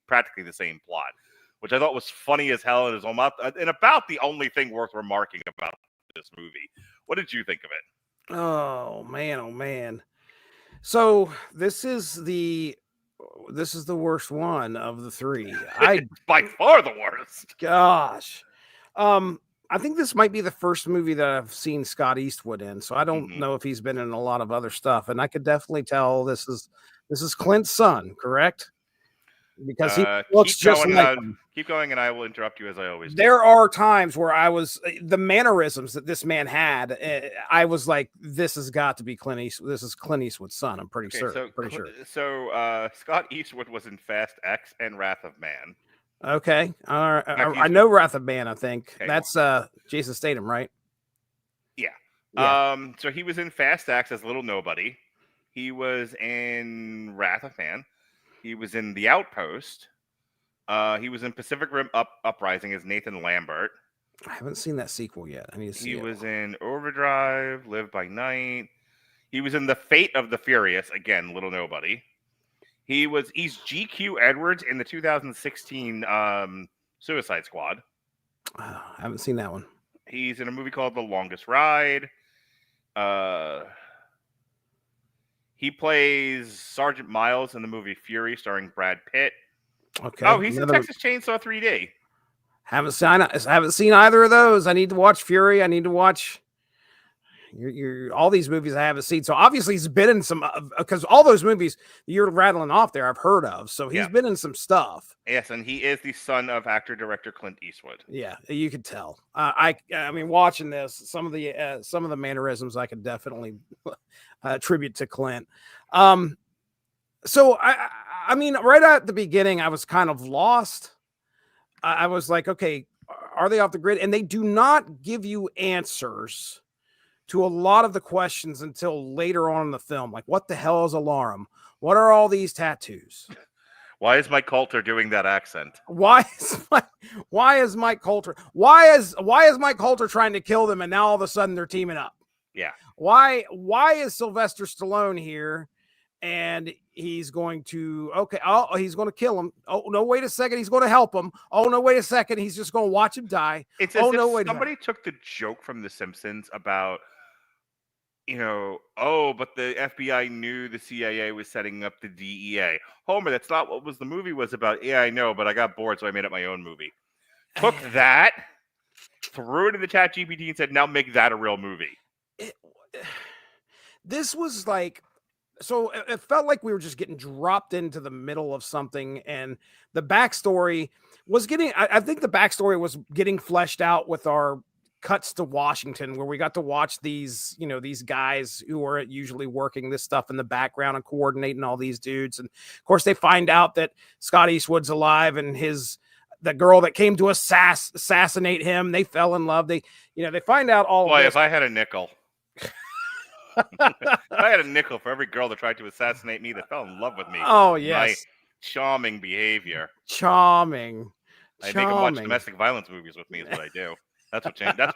practically the same plot, which I thought was funny as hell and is about the only thing worth remarking about this movie. What did you think of it? Oh man. So this is the worst one of the three. By far the worst. Gosh. I think this might be the first movie that I've seen Scott Eastwood in, so I don't know if he's been in a lot of other stuff. And I could definitely tell this is Clint's son, correct? Because he looks just like him. Keep going, and I will interrupt you as I always do. There are times where the mannerisms that this man had, I was like, this has got to be Clint Eastwood. This is Clint Eastwood's son. I'm pretty sure. So Scott Eastwood was in Fast X and Wrath of Man. Okay. I know Wrath of Man, I think. Okay. That's Jason Statham, right? Yeah. So he was in Fast X as Little Nobody. He was in Wrath of Man. He was in The Outpost. He was in Pacific Rim Uprising as Nathan Lambert. I haven't seen that sequel yet. I need to see it. He was in Overdrive, Live by Night. He was in The Fate of the Furious, again, Little Nobody. He's GQ Edwards in the 2016 Suicide Squad. I haven't seen that one. He's in a movie called The Longest Ride. He plays Sergeant Miles in the movie Fury, starring Brad Pitt. Okay. Oh, he's in Texas Chainsaw 3D. Haven't seen either of those. I need to watch Fury. I need to watch all these movies I haven't seen. So obviously he's been in some, because all those movies you're rattling off there I've heard of. So he's been in some stuff. Yes, and he is the son of actor-director Clint Eastwood. Yeah, you could tell. I mean, watching this, some of the mannerisms I could definitely attribute to Clint. So I mean, right at the beginning, I was kind of lost. I was like, okay, are they off the grid? And they do not give you answers to a lot of the questions until later on in the film. Like, what the hell is Alarum? What are all these tattoos? Why is Mike Colter doing that accent? Why is Mike Colter? Why is Mike Colter trying to kill them and now all of a sudden they're teaming up? Yeah. Why is Sylvester Stallone here? And he's going to he's going to kill him. Oh no, wait a second, he's going to help him. Oh no, wait a second, he's just going to watch him die. It's as if somebody took the joke from The Simpsons about, but the FBI knew the CIA was setting up the DEA. Homer, that's not what the movie was about. Yeah, I know, but I got bored, so I made up my own movie. Took that, threw it in the chat GPT and said, now make that a real movie. This was like, so it felt like we were just getting dropped into the middle of something, and the backstory was I think the backstory was getting fleshed out with our cuts to Washington, where we got to watch these guys who are usually working this stuff in the background and coordinating all these dudes. And of course they find out that Scott Eastwood's alive, and the girl that came to assassinate him, they fell in love. They find out all of this. If I had a nickel. If I had a nickel for every girl that tried to assassinate me that fell in love with me. Oh, yes. My charming behavior. Charming. I make them watch domestic violence movies with me is what I do. That's what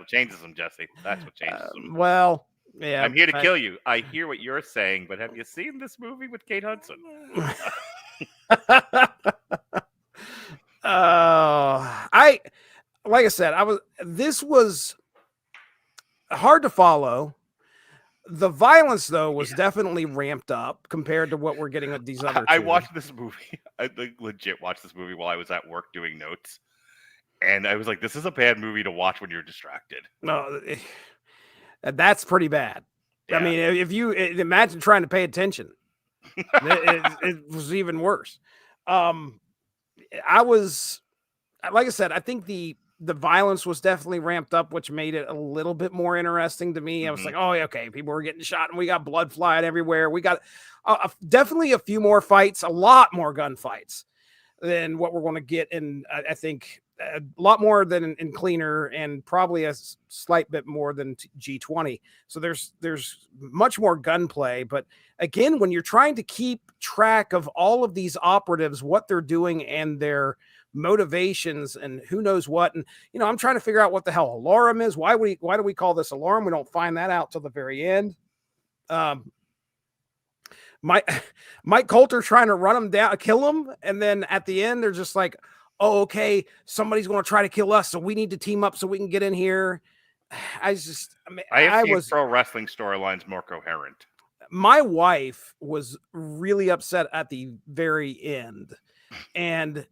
changes them, Jesse. That's what changes them. Well, yeah. I'm here to kill you. I hear what you're saying, but have you seen this movie with Kate Hudson? Like I said, this was hard to follow. The violence, though, was definitely ramped up compared to what we're getting with these other two. I watched this movie. I legit watched this movie while I was at work doing notes. And I was like, this is a bad movie to watch when you're distracted. No, that's pretty bad. Yeah. I mean, if you imagine trying to pay attention, it was even worse. Like I said, I think the violence was definitely ramped up, which made it a little bit more interesting to me. I was like, oh, okay, people were getting shot and we got blood flying everywhere. We got definitely a few more fights, a lot more gunfights than what we're going to get in, I think, a lot more than in Cleaner, and probably a slight bit more than G20. So there's much more gunplay. But again, when you're trying to keep track of all of these operatives, what they're doing and their motivations and who knows what, and I'm trying to figure out what the hell Alarum is. Why do we call this Alarum? We don't find that out till the very end. Mike Colter trying to run him down, kill him, and then at the end they're just like, oh, okay, somebody's going to try to kill us, so we need to team up so we can get in here. I have seen pro wrestling storylines more coherent. My wife was really upset at the very end, and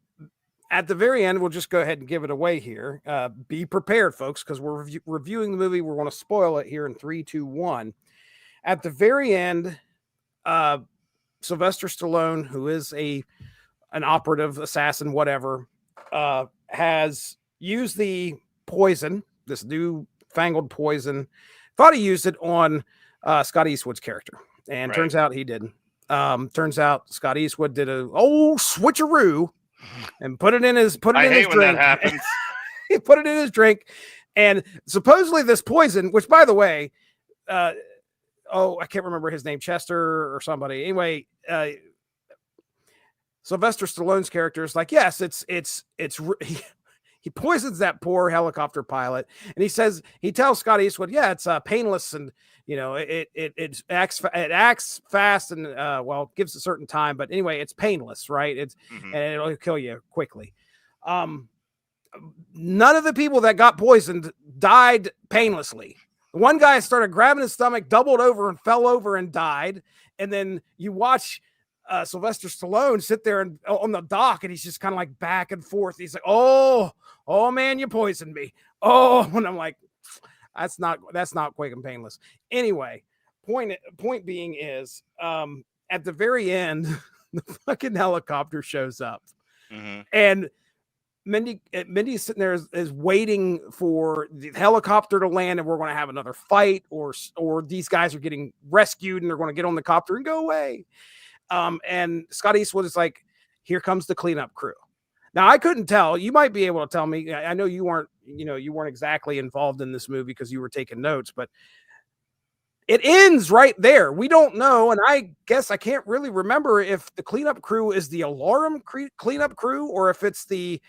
at the very end, we'll just go ahead and give it away here. Be prepared, folks, because we're reviewing the movie. We're going to spoil it here in 3, 2, 1. At the very end, Sylvester Stallone, who is an operative, assassin, whatever, has used the poison, this new fangled poison. Thought he used it on Scott Eastwood's character, and turns out he didn't. Turns out Scott Eastwood did a switcheroo and put it in his drink. I hate when that happens. He put it in his drink, and supposedly this poison, which by the way, I can't remember his name, Chester or somebody. Anyway, Sylvester Stallone's character is like, yes, he poisons that poor helicopter pilot, and he tells Scott Eastwood, yeah, it's painless, and it acts fast, and gives a certain time, but anyway, it's painless, right? And it'll kill you quickly. None of the people that got poisoned died painlessly. One guy started grabbing his stomach, doubled over, and fell over and died. And then you watch Sylvester Stallone sit there and on the dock, and he's just kind of like back and forth. He's like, oh man, you poisoned me. Oh, and I'm like, that's not quick and painless. Anyway, point being is, at the very end, the fucking helicopter shows up, and Mindy's sitting there is waiting for the helicopter to land, and we're going to have another fight, or these guys are getting rescued and they're going to get on the copter and go away. And Scott Eastwood is like, here comes the cleanup crew. Now, I couldn't tell. You might be able to tell me. I know you weren't exactly involved in this movie because you were taking notes, but it ends right there. We don't know, and I guess I can't really remember if the cleanup crew is the Alarum cleanup crew or if it's the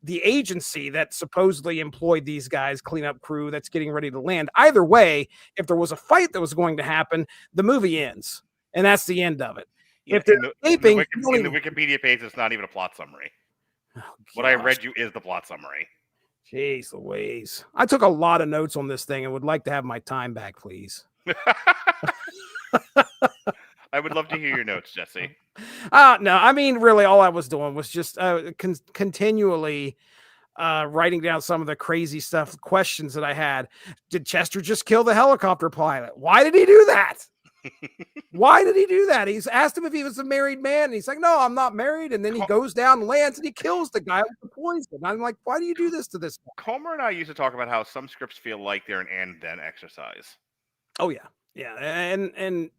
agency that supposedly employed these guys, cleanup crew, that's getting ready to land. Either way, if there was a fight that was going to happen, the movie ends, and that's the end of it. If they're escaping, in the Wikipedia page, it's not even a plot summary. Oh, what I read you is the plot summary. Jeez Louise. I took a lot of notes on this thing and would like to have my time back, please. I would love to hear your notes, Jesse. No, I mean, really, all I was doing was just continually writing down some of the crazy stuff, questions that I had. Did Chester just kill the helicopter pilot? Why did he do that? Why did he do that? He's asked him if he was a married man. And he's like, no, I'm not married. And then he goes down and lands and he kills the guy with the poison. I'm like, why do you do this to this guy? Comer and I used to talk about how some scripts feel like they're an and then exercise. Oh, yeah. Yeah. And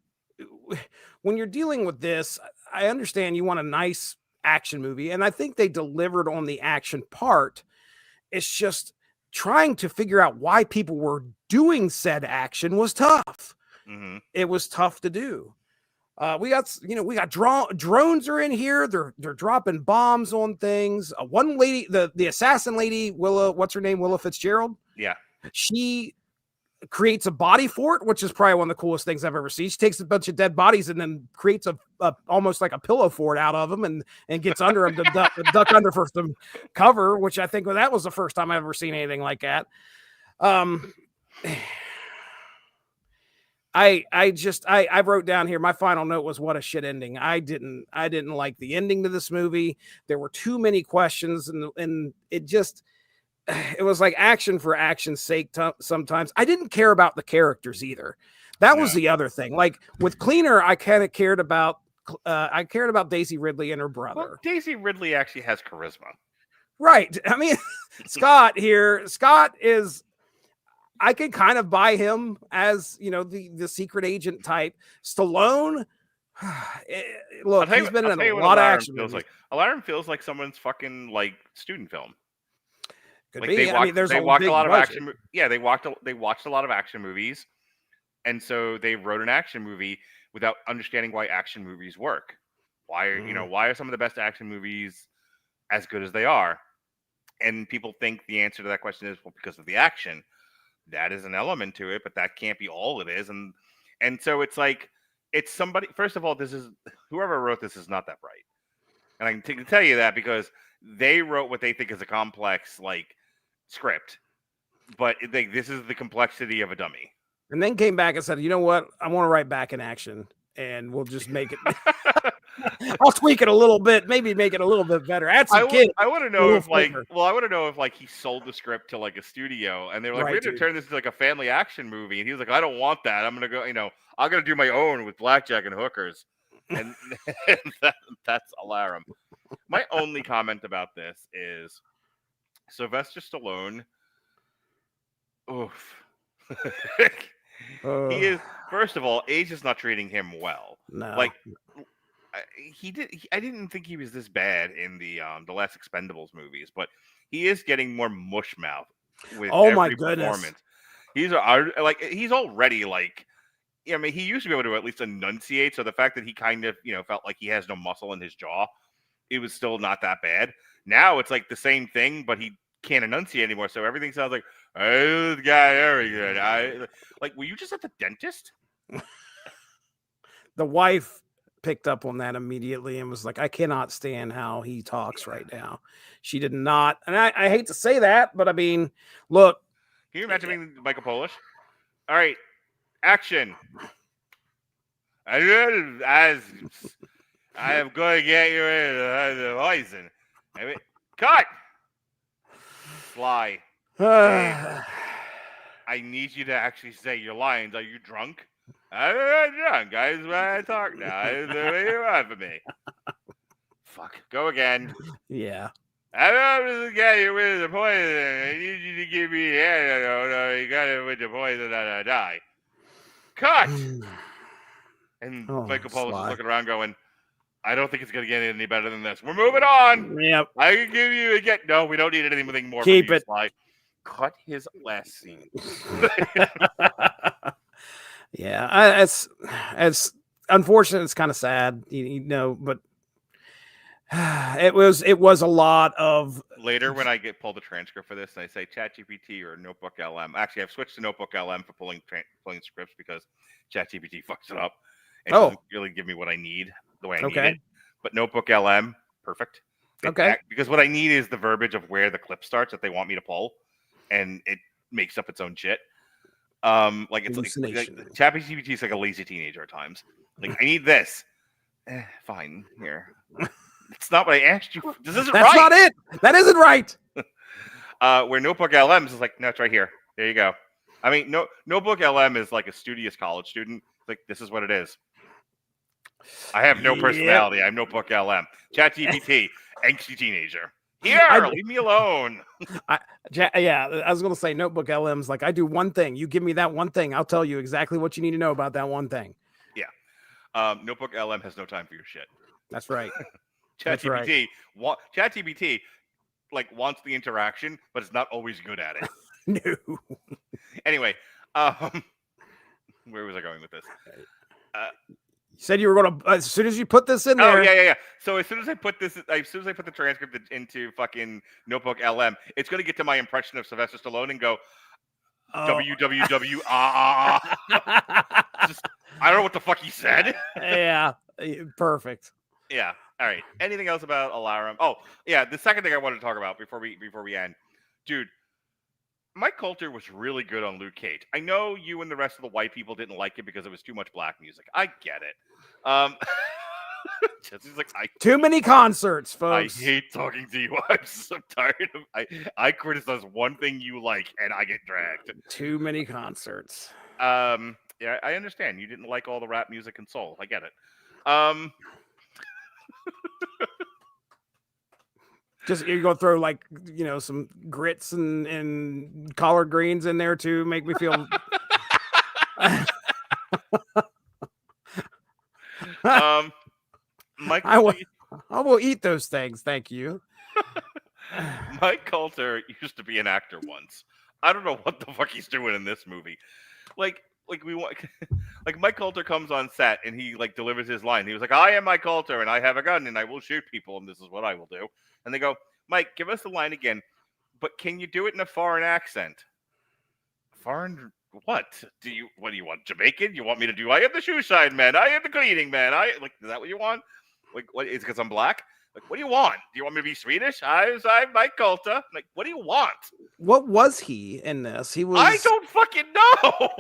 when you're dealing with this, I understand you want a nice action movie. And I think they delivered on the action part. It's just trying to figure out why people were doing said action was tough. Mm-hmm. It was tough to do. We got drones are in here. They're dropping bombs on things. One lady, the assassin lady, what's her name? Willa Fitzgerald. Yeah. She creates a body fort, which is probably one of the coolest things I've ever seen. She takes a bunch of dead bodies and then creates a almost like a pillow fort out of them and gets under them to duck under for some cover, which I think that was the first time I've ever seen anything like that. I wrote down here, my final note was what a shit ending. I didn't like the ending to this movie. There were too many questions and it was like action for action's sake sometimes. I didn't care about the characters either. That was the other thing. Like with Cleaner, I kind of cared about Daisy Ridley and her brother. Well, Daisy Ridley actually has charisma. Right. I mean, Scott is, I can kind of buy him as, the secret agent type. Stallone, look, he's been in a lot of action movies. Alarum feels like someone's fucking like student film. Could like be. They watched a lot of action. Yeah, they watched a lot of action movies, and so they wrote an action movie without understanding why action movies work. Why are some of the best action movies as good as they are? And people think the answer to that question is because of the action. That is an element to it, but that can't be all it is. And so it's like it's somebody. First of all, whoever wrote this is not that bright, and I can tell you that because they wrote what they think is a complex script, but this is the complexity of a dummy. And then came back and said, you know what? I want to write back in action, and we'll just make it. I'll tweak it a little bit, maybe make it a little bit better. I want to know if he sold the script to a studio, and they were like, we're going to turn this into a family action movie, and he was like, I don't want that. I'm going to go, I'm going to do my own with blackjack and hookers, and that's Alarum. My only comment about this is Sylvester Stallone. Oof. He is, first of all, age is not treating him well. No. I didn't think he was this bad in the last Expendables movies, but he is getting more mush mouth with every performance. He's already he used to be able to at least enunciate. So the fact that he kind of felt like he has no muscle in his jaw, it was still not that bad. Now it's like the same thing, but he can't enunciate anymore. So everything sounds like, oh, this guy very good. Were you just at the dentist? The wife picked up on that immediately and was like, I cannot stand how he talks right now. She did not. And I hate to say that, but I mean, look. Can you imagine being Michael Polish? All right. Action. I am going to get you in the poison. Cut. Sly. I need you to actually say your lines. Are you drunk? I'm not drunk, guys. When I talk now, it's the way you want for me. Fuck. Go again. Yeah. I'm just getting you with the poison. I need you to give me the antidote. You got it with the poison and I die. Cut. And Michael Polish is looking around going, I don't think it's going to get any better than this. We're moving on. Yep. I can give you again. No, we don't need anything more. Keep it. Sly. Cut his last scene. Yeah, it's unfortunate. It's kind of sad, but it was a lot of. Later, when I pull the transcript for this, and I say ChatGPT or Notebook LM. Actually, I've switched to Notebook LM for pulling scripts because ChatGPT fucks it up. It doesn't really give me what I need. the way I need it. But Notebook LM, perfect. Because what I need is the verbiage of where the clip starts that they want me to pull, and it makes up its own shit. Like it's like ChatGPT is like a lazy teenager at times. Like I need this. Fine, here. It's not what I asked you. This isn't right. That's not it. That isn't right. Where Notebook LM is like, no, it's right here. There you go. I mean, Notebook LM is like a studious college student. Like, this is what it is. I have no personality. I'm Notebook LM. ChatGPT, angsty teenager. Here, leave me alone. I was going to say Notebook LM's like, I do one thing. You give me that one thing. I'll tell you exactly what you need to know about that one thing. Yeah. Notebook LM has no time for your shit. That's right. ChatGPT, ChatGPT, like, wants the interaction, but it's not always good at it. No. Anyway, where was I going with this? You said you were going to, as soon as you put this in there. Oh, yeah. So as soon as I put the transcript into fucking Notebook LM, it's going to get to my impression of Sylvester Stallone and go, www, Just, I don't know what the fuck he said. Yeah, perfect. Yeah. All right. Anything else about Alarum? Oh, yeah. The second thing I wanted to talk about before we end, dude. Mike Colter was really good on Luke Cage. I know you and the rest of the white people didn't like it because it was too much black music. I get it. He's like, too many concerts, folks. I hate talking to you. I'm so tired of. I criticize one thing you like, and I get dragged. Too many concerts. Yeah, I understand. You didn't like all the rap music and soul. I get it. Just you're gonna throw like some grits and collard greens in there to make me feel. Mike, I will eat those things. Thank you. Mike Colter used to be an actor once. I don't know what the fuck he's doing in this movie. Like Mike Colter comes on set and he like delivers his line. He was like, "I am Mike Colter and I have a gun and I will shoot people and this is what I will do." And they go, "Mike, give us the line again, but can you do it in a foreign accent?" Foreign what? What do you want? Jamaican? You want me to do? I am the shoe shine man. I am the cleaning man. Is that what you want? Like, what is it because I'm black? Like, what do you want? Do you want me to be Swedish? I'm Mike Colter. Like, what do you want? What was he in this? He was. I don't fucking know.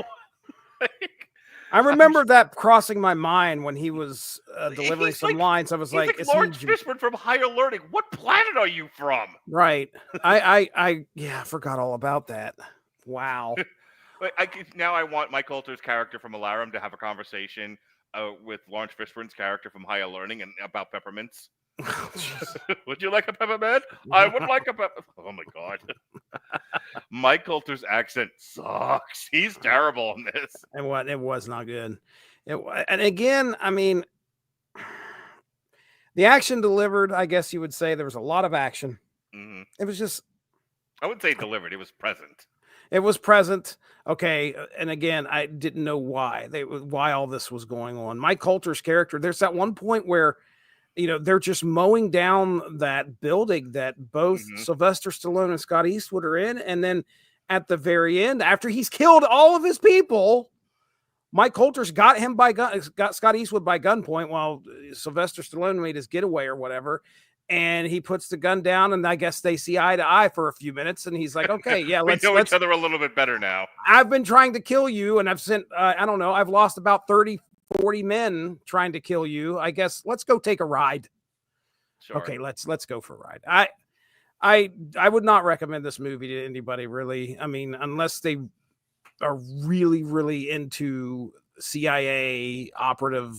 I remember that crossing my mind when he was delivering some lines. I was like, "Is Lawrence Fishburne from Higher Learning? What planet are you from?" Right. I forgot all about that. Wow. Now I want Mike Colter's character from Alarum to have a conversation with Lawrence Fishburne's character from Higher Learning and about peppermints. Would you like a peppermint? I would like a pepper. Oh my god. Mike Colter's accent sucks. He's terrible in this. And it was not good. And again, I mean, the action delivered, I guess you would say there was a lot of action. Mm-hmm. It was just, I wouldn't say delivered. It was present. It was present. Okay. And again, I didn't know why all this was going on. Mike Colter's character, there's that one point where, they're just mowing down that building that both Sylvester Stallone and Scott Eastwood are in. And then at the very end, after he's killed all of his people, Mike Colter's got Scott Eastwood by gunpoint while Sylvester Stallone made his getaway or whatever. And he puts the gun down and I guess they see eye to eye for a few minutes. And he's like, okay, yeah, let's know each other a little bit better now. I've been trying to kill you and I've sent, I've lost about 40 men trying to kill you. I guess let's go take a ride. Sure. Okay, let's go for a ride. I would not recommend this movie to anybody really. I mean, unless they are really, really into CIA operative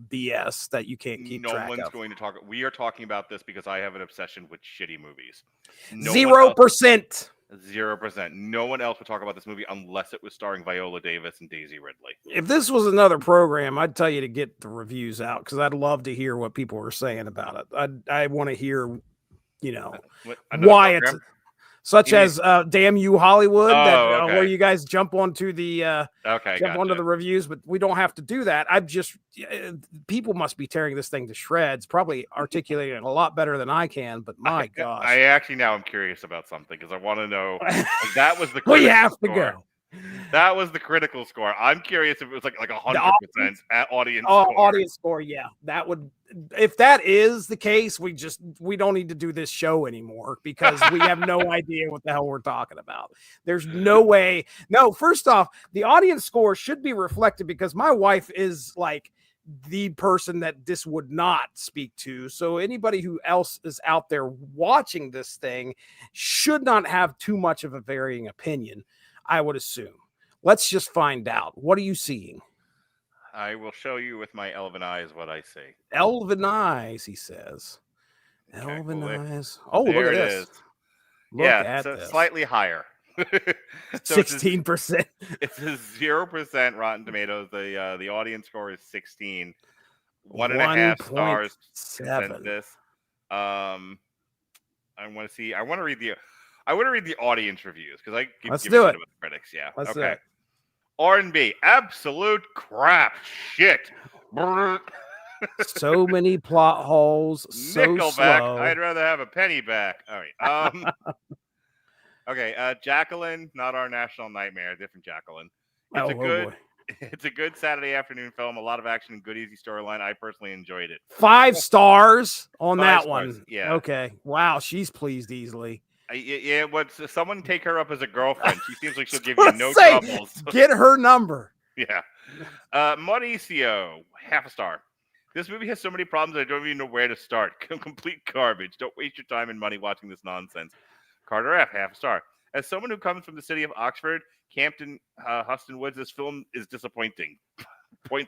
BS that you can't keep track of. No one's going to talk. We are talking about this because I have an obsession with shitty movies. 0%. 0%. No one else would talk about this movie unless it was starring Viola Davis and Daisy Ridley. If this was another program, I'd tell you to get the reviews out because I'd love to hear what people are saying about it. I want to hear, why it's such as Damn You Hollywood, where you guys jump onto the onto the reviews, but we don't have to do that. People must be tearing this thing to shreds, probably articulating it a lot better than I can, but my gosh. I actually now I'm curious about something because I want to know that was the we have to go. That was the critical score. I'm curious if it was like 100% at audience score. Audience score, yeah. That would, if that is the case, we don't need to do this show anymore because we have no idea what the hell we're talking about. There's no way. No, first off, the audience score should be reflected because my wife is like the person that this would not speak to. So anybody who else is out there watching this thing should not have too much of a varying opinion, I would assume. Let's just find out. What are you seeing? I will show you with my elven eyes what I see. Elven eyes, he says. Okay, Elven well, eyes. Oh, look at this. Look at this. Slightly higher. So 16%. It's a 0% Rotten Tomatoes. The audience score is 16. 1.5 stars. 7. I want to read the audience reviews because Let's do it with the critics. Yeah. Let's do okay. it. R&B, absolute crap. Shit. So many plot holes. So Nickelback, slow. I'd rather have a penny back. All right. Okay. Jacqueline, not our national nightmare. Different Jacqueline. Boy. It's a good Saturday afternoon film. A lot of action and good, easy storyline. I personally enjoyed it. 5 stars on 5 that stars, one. yeah. Okay. Wow. She's pleased easily. Yeah. Someone take her up as a girlfriend. She seems like she'll give you no Say, troubles. Get her number. Yeah. Mauricio, 0.5 star. This movie has so many problems I don't even know where to start. Complete garbage. Don't waste your time and money watching this nonsense. Carter F, 0.5 star. As someone who comes from the city of Oxford, Campton, Huston Woods, this film is disappointing. 0.5.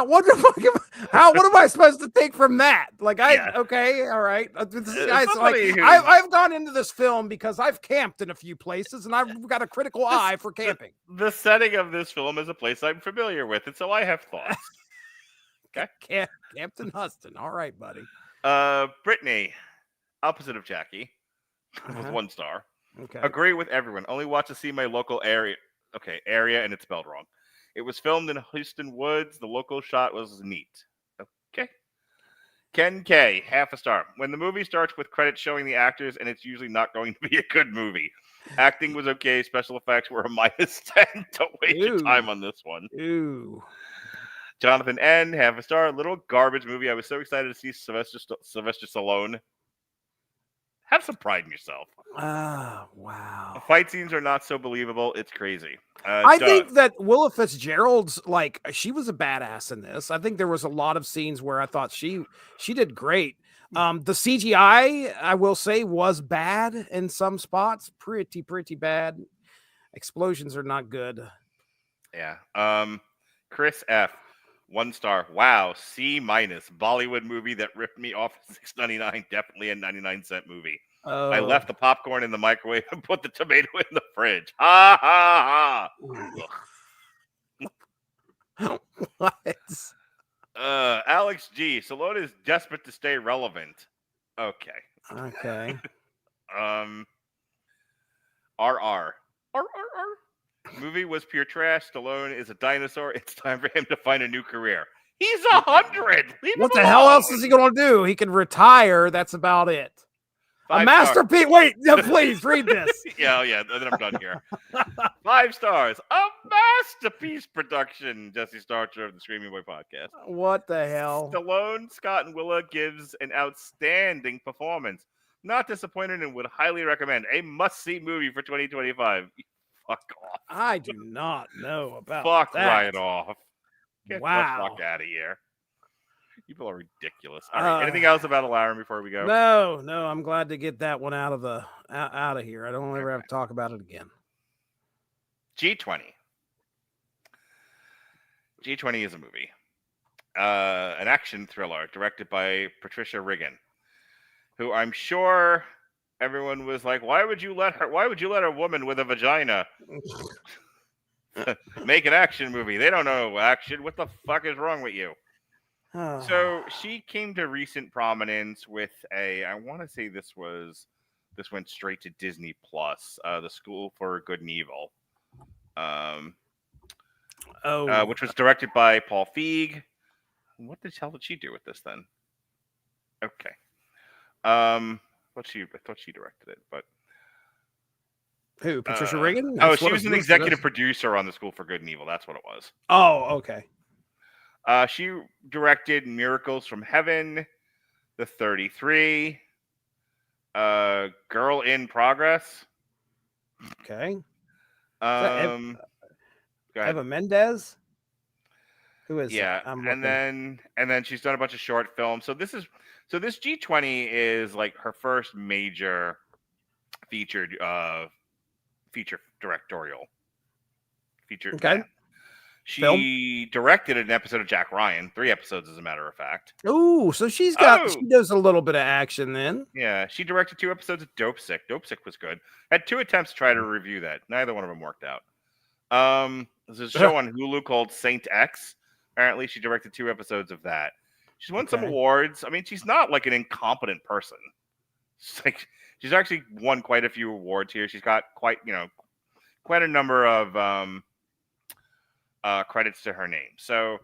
What am I supposed to take from that? Okay, all right. I've gone into this film because I've camped in a few places and I've got a critical eye for camping. The setting of this film is a place I'm familiar with, and so I have thoughts. Okay. Campton Huston. All right, buddy. Brittany, opposite of Jackie, with 1 star. Okay. Agree with everyone. Only watch to see my local area. Okay, area, and it's spelled wrong. It was filmed in Houston Woods. The local shot was neat. Okay. Ken K, 0.5 star. When the movie starts with credits showing the actors, and it's usually not going to be a good movie. Acting was okay. Special effects were a -10. Don't waste your time on this one. Ooh. Jonathan N, 0.5 star. Little garbage movie. I was so excited to see Sylvester Stallone. Have some pride in yourself. Ah, wow. The fight scenes are not so believable. It's crazy. I think that Willa Fitzgerald's she was a badass in this. I think there was a lot of scenes where I thought she did great. The CGI, I will say, was bad in some spots. Pretty bad. Explosions are not good. Yeah. Chris F, 1 star. Wow. C-. Bollywood movie that ripped me off at $6.99. Definitely a 99-cent movie. Oh. I left the popcorn in the microwave and put the tomato in the fridge. Ha ha ha. What? Alex G. Stallone is desperate to stay relevant. Okay. RR. Movie was pure trash. Stallone is a dinosaur. It's time for him to find a new career. He's 100. What the hell else is he going to do? He can retire. That's about it. 5 a masterpiece. Wait, no, please read this. Yeah. Then I'm done here. 5 stars. A masterpiece production. Jesse Starcher of the Screaming Boy podcast. What the hell? Stallone, Scott, and Willa gives an outstanding performance. Not disappointed and would highly recommend. A must-see movie for 2025. Fuck off. I do not know about Fuck that. right off. Get Wow. the fuck out of here. People are ridiculous. All right. Anything else about Alarum before we go? No. I'm glad to get that one out of here. I don't ever have to talk about it again. G20. G20 is a movie. An action thriller directed by Patricia Riggen, who I'm sure everyone was like, why would you let a woman with a vagina make an action movie? They don't know action. What the fuck is wrong with you? So she came to recent prominence with I want to say this went straight to Disney Plus, The School for Good and Evil, which was directed by Paul Feig. What the hell did she do with this then? Okay. I thought she directed it, but Who? Patricia Riggen? She was an executive producer on The School for Good and Evil. That's what it was. Oh, okay. She directed Miracles from Heaven, The 33, Girl in Progress. Okay. Go ahead. Eva Mendes? Who is yeah, that? and then she's done a bunch of short films. So this G20 is like her first major feature directorial. Okay. Yeah. She directed an episode of Jack Ryan, 3 episodes as a matter of fact. Ooh, so she does a little bit of action then. Yeah, she directed 2 episodes of Dope Sick. Dope Sick was good. Had 2 attempts to try to review that. Neither one of them worked out. There's a show on Hulu called Saint X. Apparently, she directed 2 episodes of that. She's won some awards. I mean, she's not like an incompetent person. She's actually won quite a few awards here. She's got quite a number of credits to her name. So,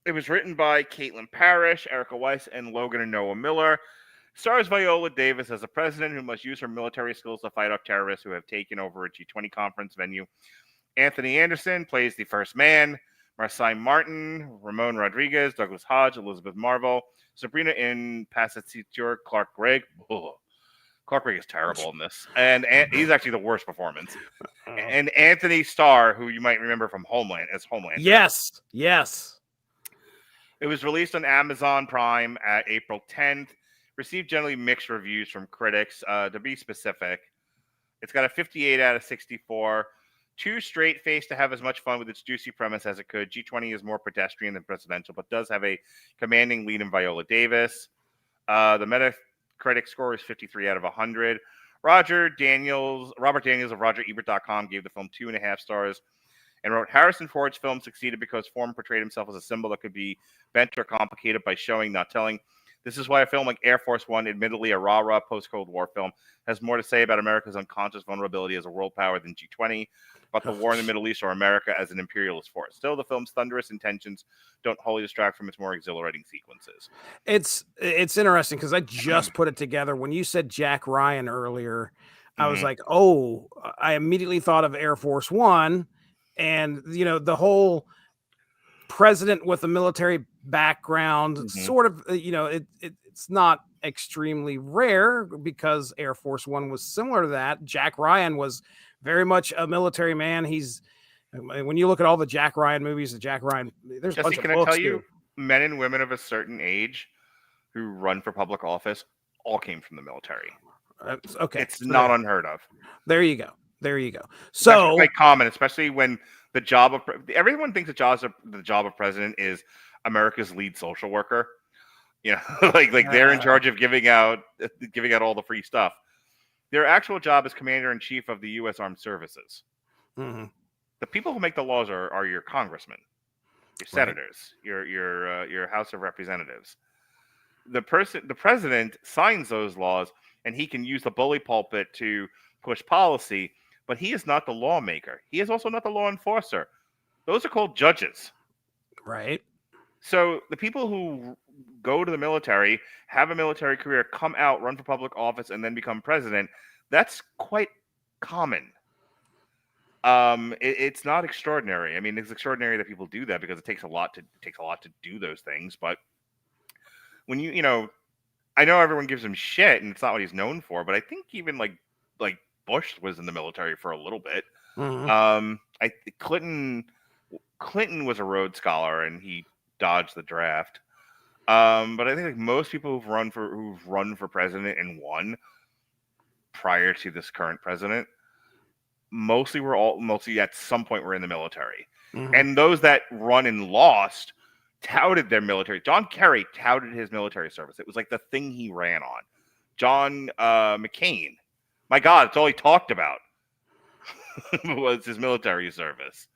it was written by Caitlin Parrish, Erica Weiss, and Logan and Noah Miller. Stars Viola Davis as a president who must use her military skills to fight off terrorists who have taken over a G20 conference venue. Anthony Anderson plays the first man. Marsai Martin, Ramón Rodríguez, Douglas Hodge, Elizabeth Marvel, Sabrina Impacciatore, Clark Gregg. Ugh. Clark Gregg is terrible in this, and he's actually the worst performance. And Antony Starr, who you might remember from Homeland, as Homeland. Yes. It was released on Amazon Prime at April 10th. Received generally mixed reviews from critics. To be specific, it's got a 58 out of 64. Too straight-faced to have as much fun with its juicy premise as it could. G20 is more pedestrian than presidential, but does have a commanding lead in Viola Davis. The Metacritic score is 53 out of 100. Robert Daniels of RogerEbert.com gave the film 2.5 stars and wrote, Harrison Ford's film succeeded because Ford portrayed himself as a symbol that could be bent or complicated by showing, not telling. This is why a film like Air Force One, admittedly a rah-rah post-Cold War film, has more to say about America's unconscious vulnerability as a world power than G20, about the war in the Middle East or America as an imperialist force. Still, the film's thunderous intentions don't wholly distract from its more exhilarating sequences. It's interesting because I just put it together. When you said Jack Ryan earlier, I was like, oh, I immediately thought of Air Force One, and the whole president with a military background, sort of, it's not extremely rare because Air Force One was similar to that. Jack Ryan was very much a military man. When you look at all the Jack Ryan movies, there's a bunch of books. Men and women of a certain age who run for public office all came from the military. Okay. It's not unheard of. There you go. So it's quite common, especially when the job of everyone thinks the job of president is America's lead social worker. They're in charge of giving out all the free stuff. Their actual job is commander-in-chief of the U.S. Armed Services. Mm-hmm. The people who make the laws are your congressmen, your senators, your House of Representatives. The president signs those laws, and he can use the bully pulpit to push policy, but he is not the lawmaker. He is also not the law enforcer. Those are called judges. Right. So the people who go to the military, have a military career, come out, run for public office, and then become president, that's quite common. It's not extraordinary. I mean, it's extraordinary that people do that because it takes a lot to do those things. But when I know everyone gives him shit, and it's not what he's known for. But I think even like Bush was in the military for a little bit. Mm-hmm. Clinton was a Rhodes Scholar, and he dodged the draft. But I think most people who've run for president and won prior to this current president, mostly at some point were in the military. Mm-hmm. And those that run and lost touted their military. John Kerry touted his military service. It was like the thing he ran on. John McCain, my God, it's all he talked about was his military service.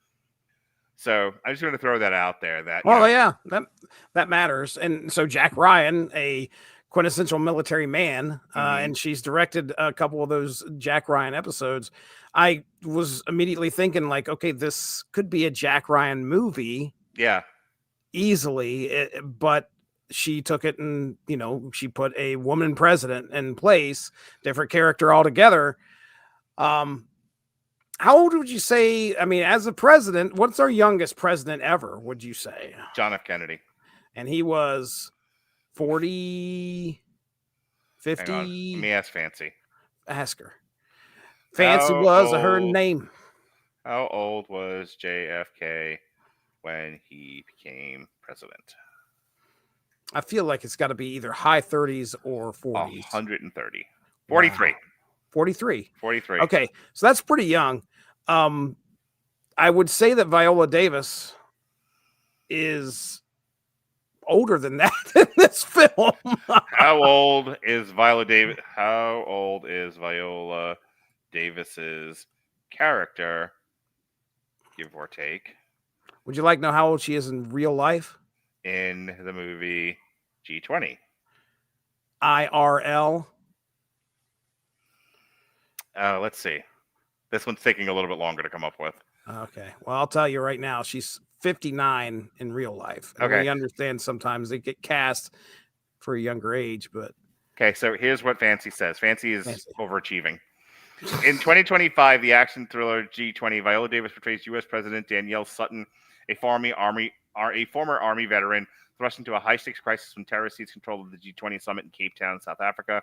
So I just want to throw that out there. That matters. And so Jack Ryan, a quintessential military man, and she's directed a couple of those Jack Ryan episodes. I was immediately thinking okay, this could be a Jack Ryan movie. Yeah, easily. But she took it and, she put a woman president in place, different character altogether. How old would you say, as a president, what's our youngest president ever, would you say? John F. Kennedy. And he was 40, 50. Hang on. Let me ask Fancy. Ask her. Fancy was her name. How old was JFK when he became president? I feel like it's got to be either high 30s or 40s. 130. 43. Wow. 43. 43. Okay, so that's pretty young. I would say that Viola Davis is older than that in this film. How old is Viola Davis? How old is Viola Davis's character, give or take? Would you like to know how old she is in real life? In the movie G20. IRL. Let's see. This one's taking a little bit longer to come up with. Okay. Well, I'll tell you right now, she's 59 in real life. And Okay. we understand sometimes they get cast for a younger age, but. Okay, so here's what Fancy says. Fancy is overachieving. In 2025, the action thriller G20, Viola Davis portrays U.S. President Danielle Sutton, a former Army veteran, thrust into a high-stakes crisis when terrorists seize control of the G20 summit in Cape Town, South Africa.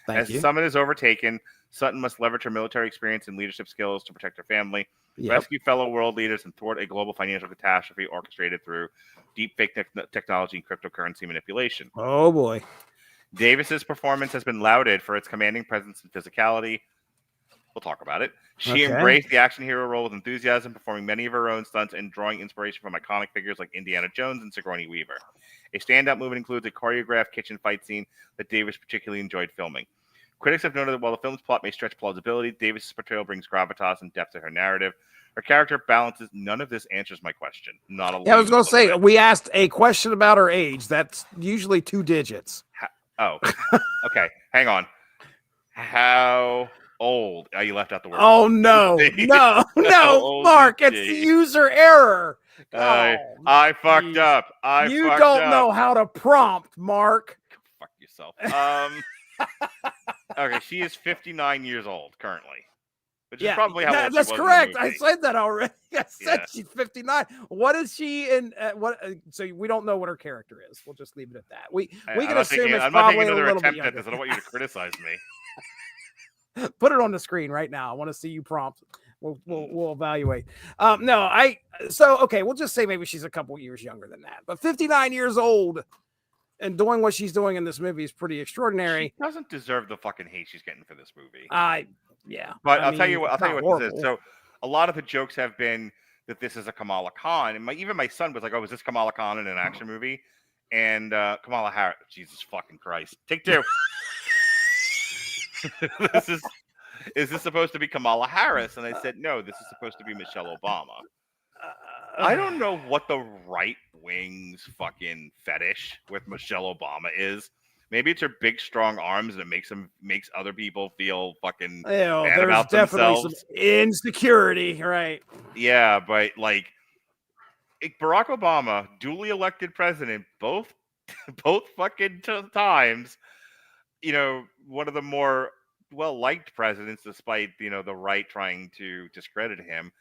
As the summit is overtaken, Sutton must leverage her military experience and leadership skills to protect her family, rescue fellow world leaders, and thwart a global financial catastrophe orchestrated through deep fake technology and cryptocurrency manipulation. Oh, boy. Davis's performance has been lauded for its commanding presence and physicality. We'll talk about it. She embraced the action hero role with enthusiasm, performing many of her own stunts and drawing inspiration from iconic figures like Indiana Jones and Sigourney Weaver. A standout movement includes a choreographed kitchen fight scene that Davis particularly enjoyed filming. Critics have noted that while the film's plot may stretch plausibility, Davis's portrayal brings gravitas and depth to her narrative. Her character balances. None of this answers my question. Not a. Yeah, I was going to say, we asked a question about her age. That's usually 2 digits. Okay. Hang on. How old? Oh, you left out the word. Oh, no. No, Mark. It's user error. I fucked up. You don't know how to prompt, Mark. Fuck yourself. Okay, she is 59 years old currently. Which is probably how old that's she was correct. in the movie. I said that already. I said she's 59. What is she in? So we don't know what her character is. We'll just leave it at that. We can assume it's probably a little bit younger. At this. I don't want you to criticize me. Put it on the screen right now. I want to see you prompt. We'll evaluate. We'll just say maybe she's a couple years younger than that. But 59 years old and doing what she's doing in this movie is pretty extraordinary. She doesn't deserve the fucking hate she's getting for this movie. Yeah. But I'll tell you what this is. So a lot of the jokes have been that this is a Kamala Khan. And even my son was like, oh, is this Kamala Khan in an action movie? And Kamala Harris, Jesus fucking Christ. Take 2. Is this supposed to be Kamala Harris? And I said, no, this is supposed to be Michelle Obama. I don't know what the right wing's fucking fetish with Michelle Obama is. Maybe it's her big, strong arms and it makes other people feel fucking bad about themselves. There's definitely some insecurity, right? Yeah, but like Barack Obama, duly elected president, both fucking times. One of the more well-liked presidents, despite the right trying to discredit him.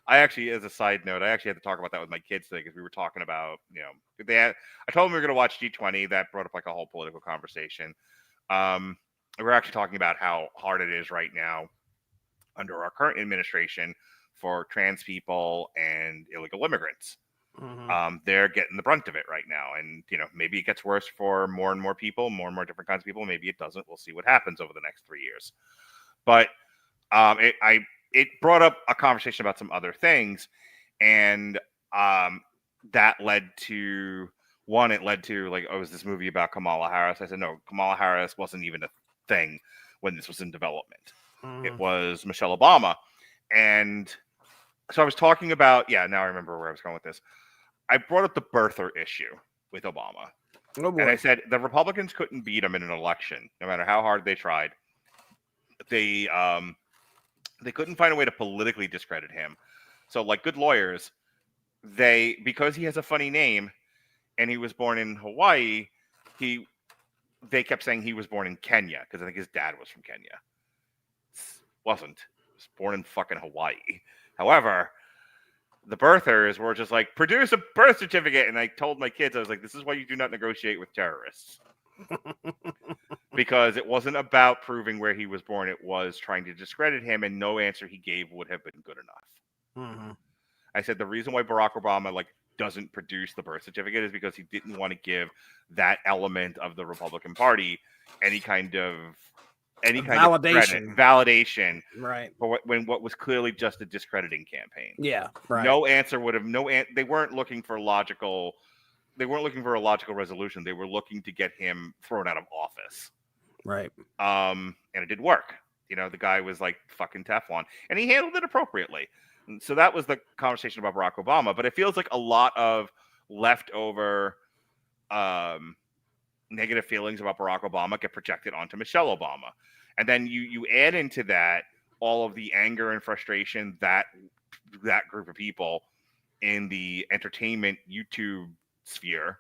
I actually, as a side note, had to talk about that with my kids today because we were talking about, I told them we were going to watch G20. That brought up like a whole political conversation. We're actually talking about how hard it is right now under our current administration for trans people and illegal immigrants. Mm-hmm. They're getting the brunt of it right now. And, maybe it gets worse for more and more people, more and more different kinds of people. Maybe it doesn't. We'll see what happens over the next 3 years. But it brought up a conversation about some other things. And that led to, is this movie about Kamala Harris? I said, no, Kamala Harris wasn't even a thing when this was in development. It was Michelle Obama. And so I was talking about, now I remember where I was going with this. I brought up the birther issue with Obama. Oh, and I said the Republicans couldn't beat him in an election, no matter how hard they tried. They couldn't find a way to politically discredit him. So, like good lawyers, because he has a funny name and he was born in Hawaii, they kept saying he was born in Kenya because I think his dad was from Kenya. Wasn't. He was born in fucking Hawaii. However, the birthers were just like, produce a birth certificate. And I told my kids, I was like, this is why you do not negotiate with terrorists. Because it wasn't about proving where he was born. It was trying to discredit him, and no answer he gave would have been good enough. Mm-hmm. I said the reason why Barack Obama doesn't produce the birth certificate is because he didn't want to give that element of the Republican Party any kind of validation, right? For what was clearly just a discrediting campaign. Yeah, right. No answer would have they weren't looking for a logical resolution. They were looking to get him thrown out of office. Right. And it did work. The guy was like fucking Teflon, and he handled it appropriately. And so that was the conversation about Barack Obama. But it feels like a lot of leftover negative feelings about Barack Obama get projected onto Michelle Obama. And then you add into that all of the anger and frustration that group of people in the entertainment YouTube sphere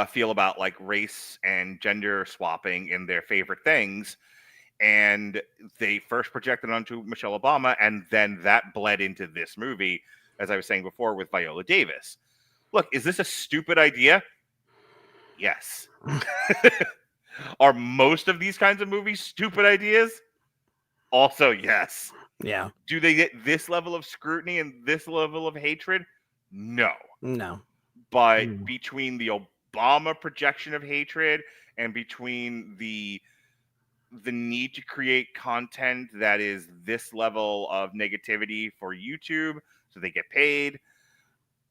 feel about race and gender swapping in their favorite things. And they first projected onto Michelle Obama, and then that bled into this movie, as I was saying before, with Viola Davis. Look, is this a stupid idea? Yes. Are most of these kinds of movies stupid ideas? Also, yes. Yeah. Do they get this level of scrutiny and this level of hatred? No. But between the Obama projection of hatred and between the need to create content that is this level of negativity for YouTube so they get paid,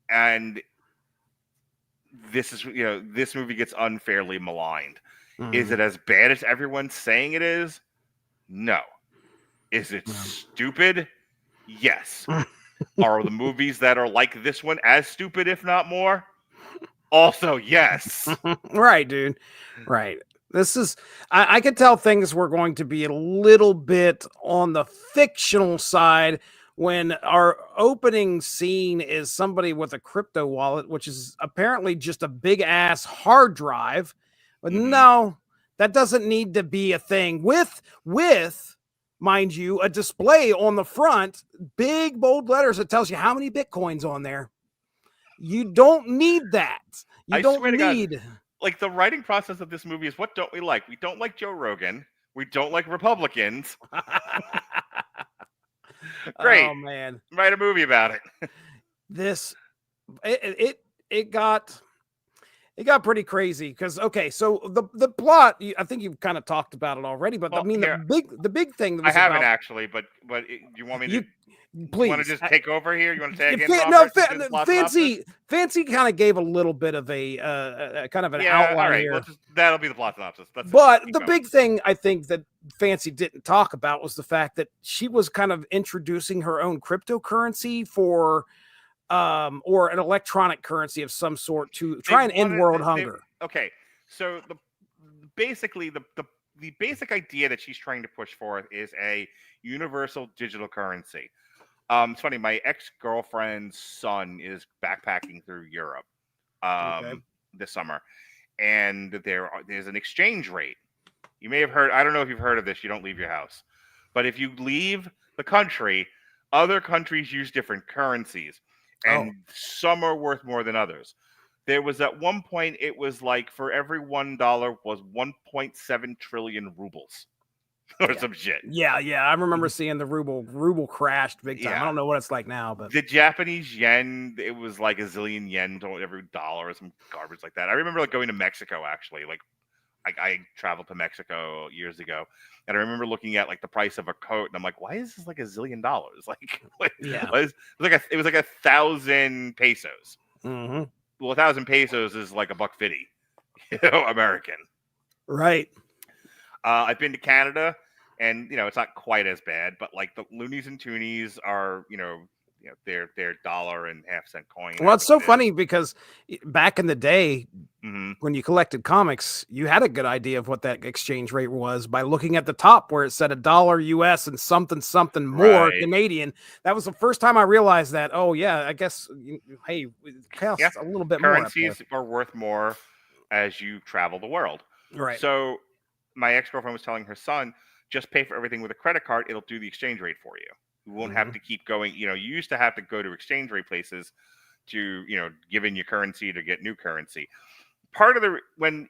and this movie gets unfairly maligned. Is it as bad as everyone's saying it is? No. Is it stupid? Yes. Are the movies that are like this one as stupid, if not more? Also, yes. Right, dude. Right. This is, I could tell things were going to be a little bit on the fictional side when our opening scene is somebody with a crypto wallet, which is apparently just a big ass hard drive. But no, that doesn't need to be a thing with, mind you, a display on the front, big bold letters that tells you how many Bitcoins on there. You don't need that. You don't need. God, the writing process of this movie is, what don't we like? We don't like Joe Rogan. We don't like Republicans. Great. Oh man. Write a movie about it. It got pretty crazy because, okay, so the plot, I think you've kind of talked about it already, but I mean, the big thing that was I haven't actually, but you want me to? Please, you want to just take over here? You want to tag in? Fancy kind of gave a little bit of a kind of an outline all right. here. That'll be the plot synopsis. But the big thing I think that Fancy didn't talk about was the fact that she was kind of introducing her own cryptocurrency for, or an electronic currency of some sort to try and end world hunger. Okay, so the basic idea that she's trying to push forth is a universal digital currency. It's funny. My ex-girlfriend's son is backpacking through Europe this summer, and there's an exchange rate. You may have heard. I don't know if you've heard of this. You don't leave your house, but if you leave the country, other countries use different currencies, and some are worth more than others. There was at one point, it was like for every $1 was 1.7 trillion rubles. Or some shit. Yeah. I remember seeing the ruble crashed big time. I don't know what it's like now, but the Japanese yen, it was like a zillion yen to every dollar or some garbage like that. I remember going to Mexico actually. I traveled to Mexico years ago, and I remember looking at the price of a coat, and I'm like, why is this like $1 zillion? It was like 1,000 pesos. Mm-hmm. Well, 1,000 pesos is like $1.50, American. Right. I've been to Canada, and it's not quite as bad, but the loonies and toonies are their dollar and half-cent coin. Well, it's so funny because back in the day, when you collected comics, you had a good idea of what that exchange rate was by looking at the top where it said $1 US and something more Canadian. That was the first time I realized that. Oh yeah, I guess it costs a little bit more. Currencies are worth more. as you travel the world. Right. So my ex-girlfriend was telling her son, just pay for everything with a credit card. It'll do the exchange rate for you. You won't have to keep going. You used to have to go to exchange rate places to, give in your currency to get new currency. Part of when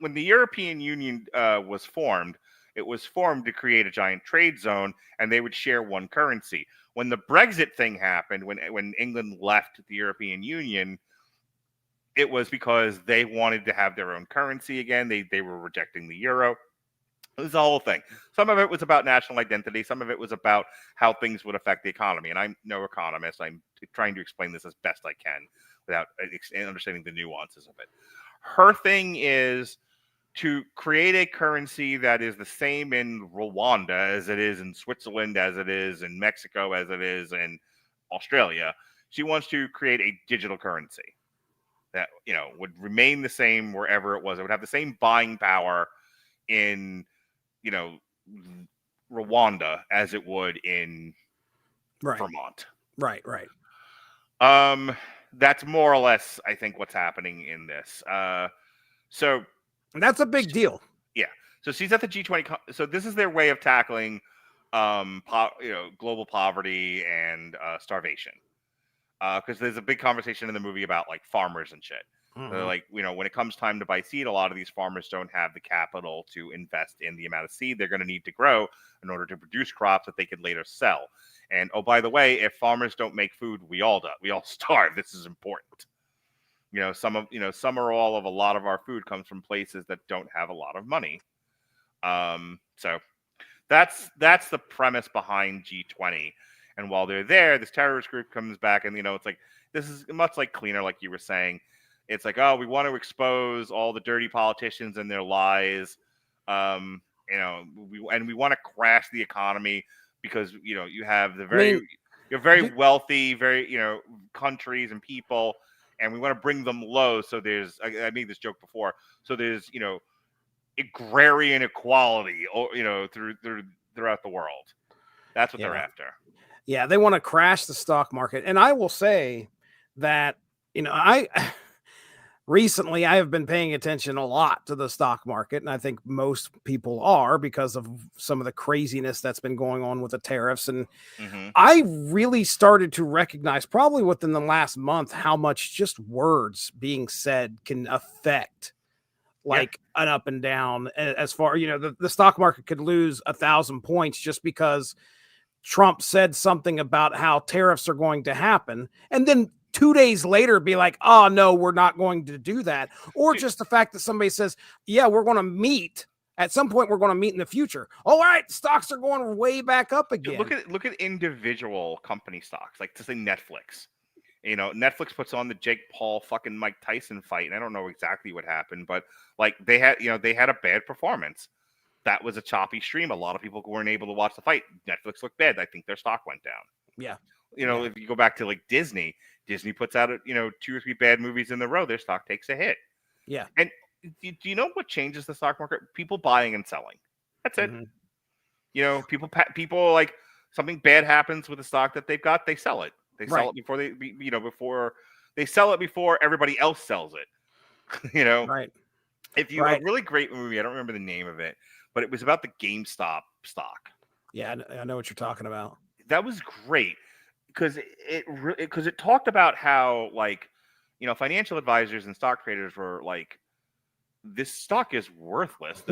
the European Union was formed, it was formed to create a giant trade zone, and they would share one currency. When the Brexit thing happened, when England left the European Union, it was because they wanted to have their own currency again. They were rejecting the euro. It was the whole thing. Some of it was about national identity. Some of it was about how things would affect the economy. And I'm no economist. I'm trying to explain this as best I can without understanding the nuances of it. Her thing is to create a currency that is the same in Rwanda as it is in Switzerland, as it is in Mexico, as it is in Australia. She wants to create a digital currency that, would remain the same wherever it was. It would have the same buying power in, Rwanda as it would in Vermont. Right. That's more or less, I think, what's happening in this. So that's a big deal. Yeah. So she's at the G20. So this is their way of tackling, global poverty and starvation. Because there's a big conversation in the movie about like farmers and shit. They're like, when it comes time to buy seed, a lot of these farmers don't have the capital to invest in the amount of seed they're going to need to grow in order to produce crops that they could later sell. And oh, by the way, if farmers don't make food, we all starve. This is important. Some or all of a lot of our food comes from places that don't have a lot of money. So that's the premise behind G20. And while they're there, this terrorist group comes back, and it's like, this is much like Cleaner, like you were saying. It's like, oh, we want to expose all the dirty politicians and their lies. We want to crash the economy because you have the very wealthy, very countries and people, and we want to bring them low. So there's, I made this joke before. So there's agrarian equality, throughout the world. That's what they're after. Yeah, they want to crash the stock market, and I will say that recently, I have been paying attention a lot to the stock market, and I think most people are because of some of the craziness that's been going on with the tariffs. And I really started to recognize, probably within the last month, how much just words being said can affect an up and down. As far, the stock market could lose 1,000 points just because Trump said something about how tariffs are going to happen, and then 2 days later be like, oh no, we're not going to do that. Or just the fact that somebody says, yeah, we're going to meet at some point, we're going to meet in the future. All right, stocks are going way back up again. Look at individual company stocks, like to say Netflix. Netflix puts on the Jake Paul fucking Mike Tyson fight, and I don't know exactly what happened, but like they had a bad performance. That was a choppy stream. A lot of people weren't able to watch the fight. Netflix looked bad. I think their stock went down. Yeah. If you go back to like Disney puts out 2 or 3 bad movies in a row, their stock takes a hit. Yeah. And do you know what changes the stock market? People buying and selling. That's it. People like something bad happens with the stock that they've got, they sell it. They sell it before they sell it before everybody else sells it. Right. If you a really great movie, I don't remember the name of it, but it was about the GameStop stock. Yeah, I know what you're talking about. That was great. Because it talked about how financial advisors and stock traders were like, this stock is worthless.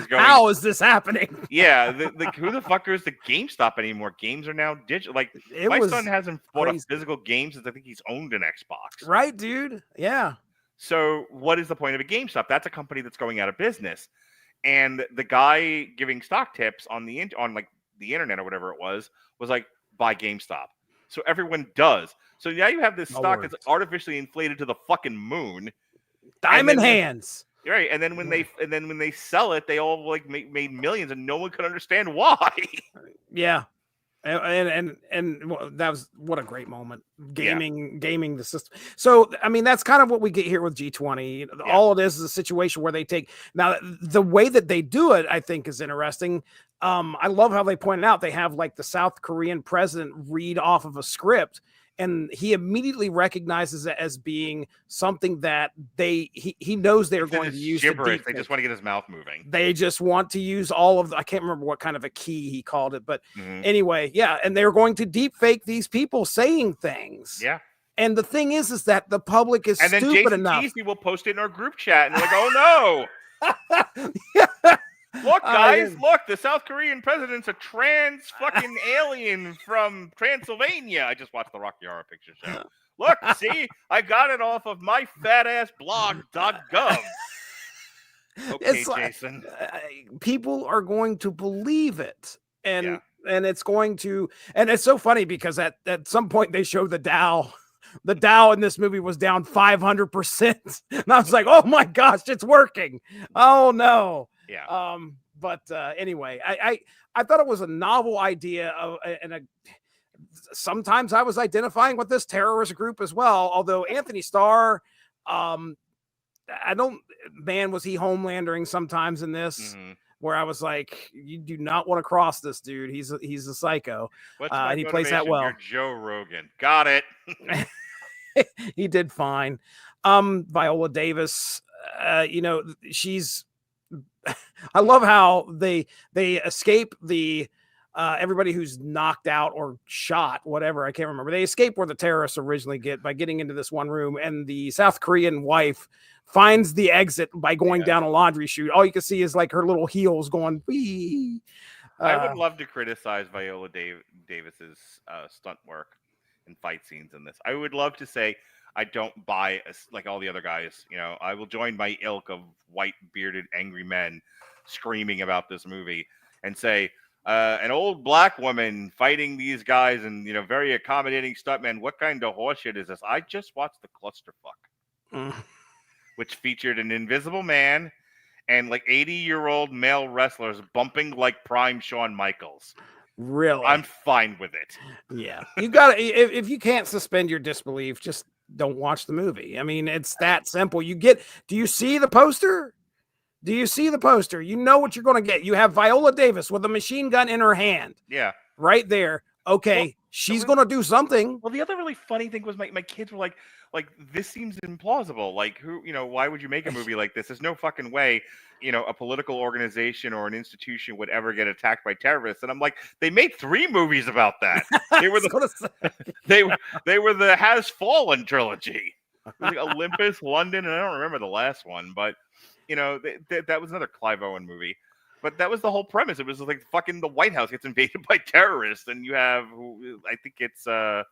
How is this happening? Yeah, who the fuck is the GameStop anymore? Games are now digital. Like my son hasn't bought a physical game since I think he's owned an Xbox. Right, dude. Yeah. So what is the point of a GameStop? That's a company that's going out of business. And the guy giving stock tips on the internet or whatever it was like, buy GameStop. So everyone does. So now you have this stock that's artificially inflated to the fucking moon. Diamond hands. Right. And then when they sell it, they all made millions, and no one could understand why. Yeah. And that was what a great moment. Gaming the system. So I mean, that's kind of what we get here with G20. All it is a situation where they take, now the way that they do it, I think is interesting. I love how they pointed out they have like the South Korean president read off of a script, and he immediately recognizes it as being something that he knows they're going to use. Gibberish. They just want to get his mouth moving. They just want to use all of I can't remember what kind of a key he called it, but anyway, yeah. And they're going to deep fake these people saying things. Yeah. And the thing is that the public is stupid enough. And then Jason will post it in our group chat and they're like, oh no. Look, guys, look, the South Korean president's a trans fucking alien from Transylvania. I just watched the Rocky Horror Picture Show. Look, see, I got it off of my fat ass blog.gov. Okay, Jason. People are going to believe it. And it's going to, and it's so funny because at some point they show the Dow. The Dow in this movie was down 500%. And I was like, oh my gosh, it's working. Oh no. Yeah. But anyway, I thought it was a novel idea sometimes I was identifying with this terrorist group as well. Although Antony Starr, was he homelandering sometimes in this? Where I was like, you do not want to cross this dude. He's a psycho. And he plays that well. You're Joe Rogan. Got it. He did fine. Viola Davis, she's. I love how they escape the everybody who's knocked out or shot, whatever. I can't remember. They escape where the terrorists originally get by getting into this one room, and the South Korean wife finds the exit by going down a laundry chute. All you can see is like her little heels going. Wee. I would love to criticize Viola Davis's stunt work and fight scenes in this. I would love to say I don't buy like all the other guys. I will join my ilk of white bearded angry men screaming about this movie and say an old black woman fighting these guys and very accommodating stuntmen. What kind of horseshit is this? I just watched the Clusterfuck, which featured an invisible man and like 80-year-old male wrestlers bumping like prime Shawn Michaels. Really? I'm fine with it. Yeah. You got to, if you can't suspend your disbelief, just don't watch the movie. I mean, it's that simple. Do you see the poster? Do you see the poster? You know what you're going to get. You have Viola Davis with a machine gun in her hand. Yeah. Right there. Okay. She's going to do something. Well, the other really funny thing was my kids were like, this seems implausible. Like, why would you make a movie like this? There's no fucking way, a political organization or an institution would ever get attacked by terrorists. And I'm like, they made 3 movies about that. They were they were the Has Fallen trilogy. It was like Olympus, London, and I don't remember the last one, but that was another Clive Owen movie. But that was the whole premise. It was like fucking the White House gets invaded by terrorists, and you have, I think it's oh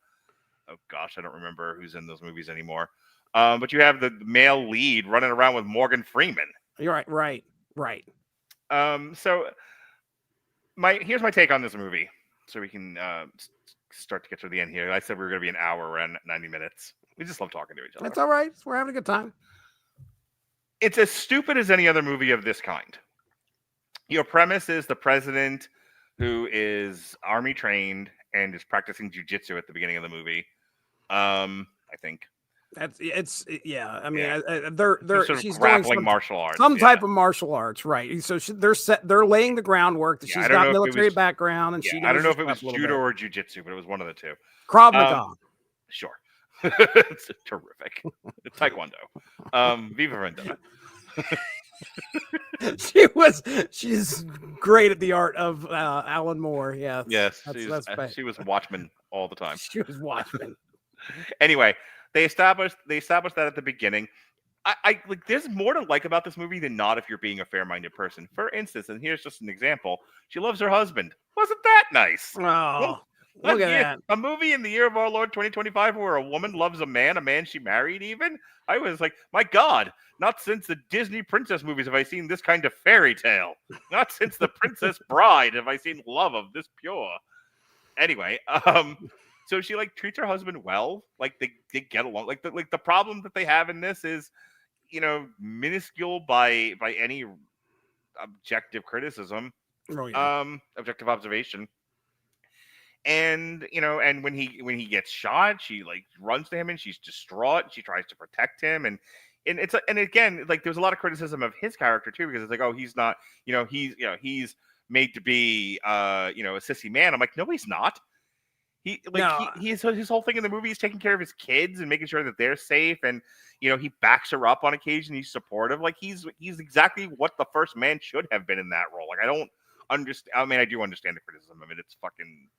gosh, I don't remember who's in those movies anymore. But you have the male lead running around with Morgan Freeman. You're right. So here's my take on this movie, so we can start to get to the end here. I said we were going to be an hour, around 90 minutes. We just love talking to each other. That's all right. We're having a good time. It's as stupid as any other movie of this kind. Your premise is the president who is army trained and is practicing jujitsu at the beginning of the movie. I think. I mean, she's grappling doing martial arts, type of martial arts, right? So they're laying the groundwork. She's got military background, and I don't know if it was judo or jujitsu, but it was one of the two. Krav Maga. Sure, it's terrific. It's Taekwondo. Viva Vendetta. She's great at the art of Alan Moore. Yeah. Yes, she was Watchmen all the time. She was Watchmen. Anyway, they established that at the beginning. I like. There's more to like about this movie than not if you're being a fair-minded person. For instance, and here's just an example: she loves her husband. Wasn't that nice? Oh, look at that! A movie in the year of our Lord 2025 where a woman loves a man she married. Even I was like, my God! Not since the Disney princess movies have I seen this kind of fairy tale. Not since the Princess Bride have I seen love of this pure. Anyway, so she treats her husband well. Like they get along. Like the problem that they have in this is, minuscule by any objective criticism, objective observation. And and when he gets shot, she runs to him and she's distraught. She tries to protect him, and again, there's a lot of criticism of his character too, because it's he's not, he's made to be a sissy man. I'm like, no, he's not. His whole thing in the movie is taking care of his kids and making sure that they're safe, and he backs her up on occasion. He's supportive. Like he's exactly what the first man should have been in that role. Like I don't understand. I mean, I do understand the criticism. I mean, it's fucking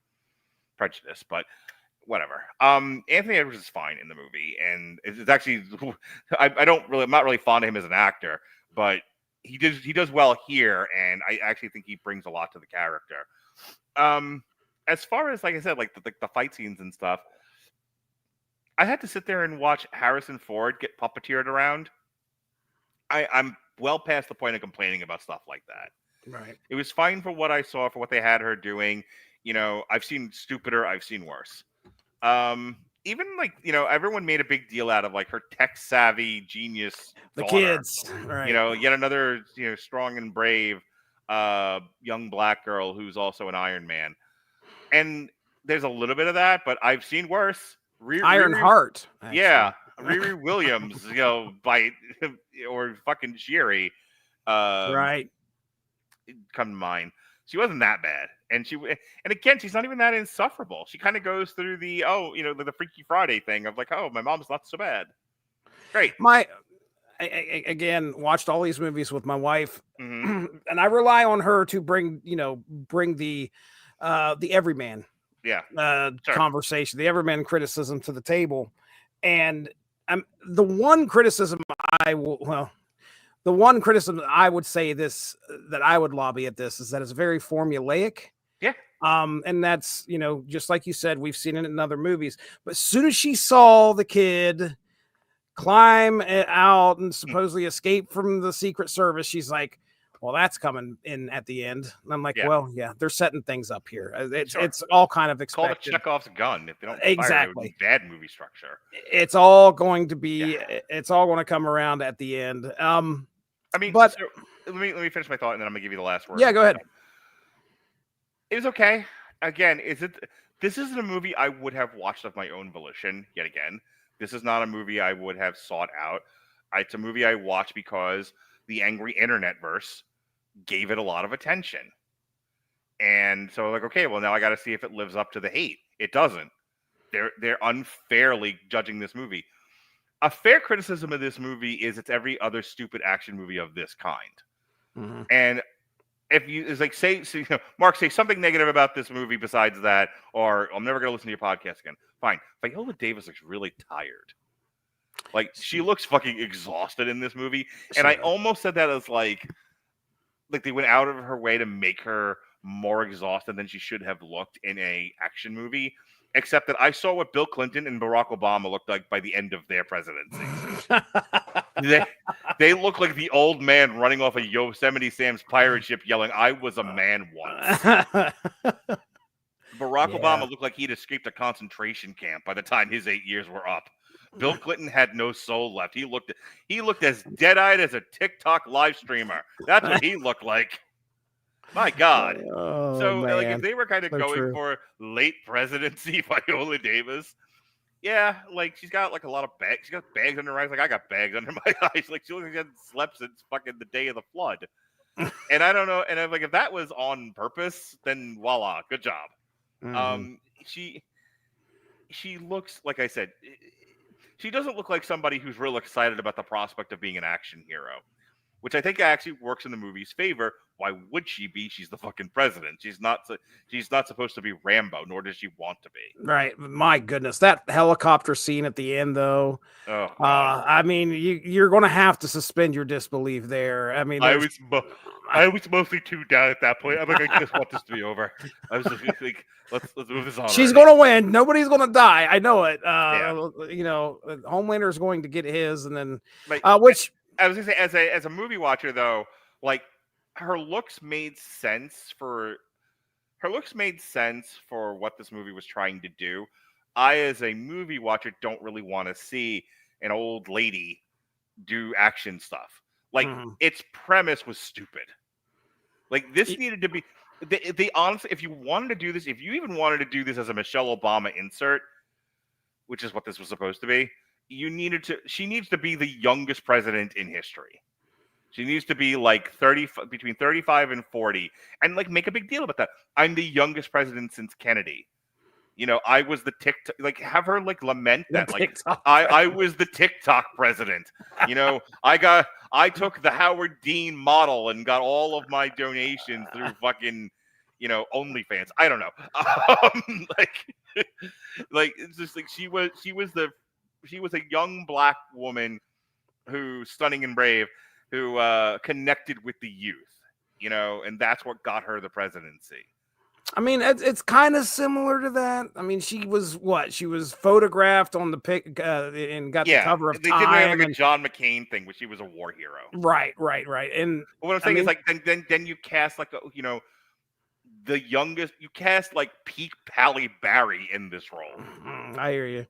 prejudice, but whatever. Anthony Edwards is fine in the movie, and it's actually I'm not really fond of him as an actor, but he does well here, and I actually think he brings a lot to the character. As far as, like I said, like the fight scenes and stuff, I had to sit there and watch Harrison Ford get puppeteered around. I'm well past the point of complaining about stuff like that. Right. It was fine for what I saw, for what they had her doing. I've seen stupider, I've seen worse. Even like, everyone made a big deal out of like her tech savvy genius The daughter. kids. Right. Yet another, strong and brave young black girl who's also an Iron Man. And there's a little bit of that, but I've seen worse. Ironheart. Yeah. Riri Williams, or fucking Shiri. Right. Come to mind. She wasn't that bad. And again, she's not even that insufferable. She kind of goes through the Freaky Friday thing of like, oh, my mom's not so bad. Great. I again watched all these movies with my wife, Mm-hmm. and I rely on her to bring the everyman conversation, the everyman criticism to the table. And the one criticism I would say that I would lobby at this is that it's very formulaic. Yeah. And that's, just like you said, we've seen it in other movies. But as soon as she saw the kid climb out and supposedly escape from the Secret Service, she's like, well, that's coming in at the end. And I'm like, well, yeah, they're setting things up here. It's all kind of expected. Call it Chekhov's gun. If they don't exactly fire, bad movie structure. It's all going to be. Yeah. It's all going to come around at the end. I mean, but let me finish my thought, and then I'm gonna give you the last word. Yeah, go ahead. It was okay. Again, this isn't a movie I would have watched of my own volition. Yet again, this is not a movie I would have sought out. It's a movie I watched because the angry internet verse gave it a lot of attention. And so like, okay, well now I got to see if it lives up to the hate. It doesn't. They're unfairly judging this movie. A fair criticism of this movie is it's every other stupid action movie of this kind. Mm-hmm. And if you Mark, say something negative about this movie besides that, or I'm never going to listen to your podcast again. Fine. Viola Davis looks really tired. Like she looks fucking exhausted in this movie. And I almost said that as like they went out of her way to make her more exhausted than she should have looked in a action movie. Except that I saw what Bill Clinton and Barack Obama looked like by the end of their presidency. they look like the old man running off a Yosemite Sam's pirate ship yelling, "I was a man once." Barack Obama looked like he'd escaped a concentration camp by the time his 8 years were up. Bill Clinton had no soul left. He looked as dead-eyed as a TikTok live streamer. That's what he looked like. My God. Oh, so man. like if they were kind of going for late presidency Viola Davis, yeah, like she's got like a lot of bags. She got bags under her eyes. Like I got bags under my eyes. Like she looks like she hasn't slept since fucking the day of the flood. And I don't know. And I'm like, if that was on purpose, then voila, good job. Mm-hmm. She looks, like I said, she doesn't look like somebody who's real excited about the prospect of being an action hero, which I think actually works in the movie's favor. Why would she be? She's the fucking president. She's not supposed to be Rambo, nor does she want to be. Right. My goodness. That helicopter scene at the end, though. Oh, I mean, you're going to have to suspend your disbelief there. I mean, I was mostly tuned down at that point. I'm like, I just want this to be over. I was just like, let's move this on. She's going to win. Nobody's going to die. I know it. Homelander is going to get his, and then which I was going to say, as a movie watcher, though, like her looks made sense for what this movie was trying to do. I, as a movie watcher, don't really want to see an old lady do action stuff. Like its premise was stupid. Like this needed to be the honestly, if you wanted to do this, if you even wanted to do this as a Michelle Obama insert, which is what this was supposed to be, she needs to be the youngest president in history. She needs to be like between 35 and 40 and like make a big deal about that. I'm the youngest president since Kennedy. I was the TikTok, like, have her like lament The that, like, TikTok I was the TikTok president. I took the Howard Dean model and got all of my donations through fucking, OnlyFans. I don't know. Like it's just like she was a young black woman who stunning and brave, who connected with the youth, and that's what got her the presidency. I mean, it's kind of similar to that. I mean, she was photographed on the pic and got the cover of they Time. They did like a John McCain thing, where she was a war hero. Right. And what I'm saying is, like, then you cast like the youngest. You cast like peak Halle Berry in this role. I hear you.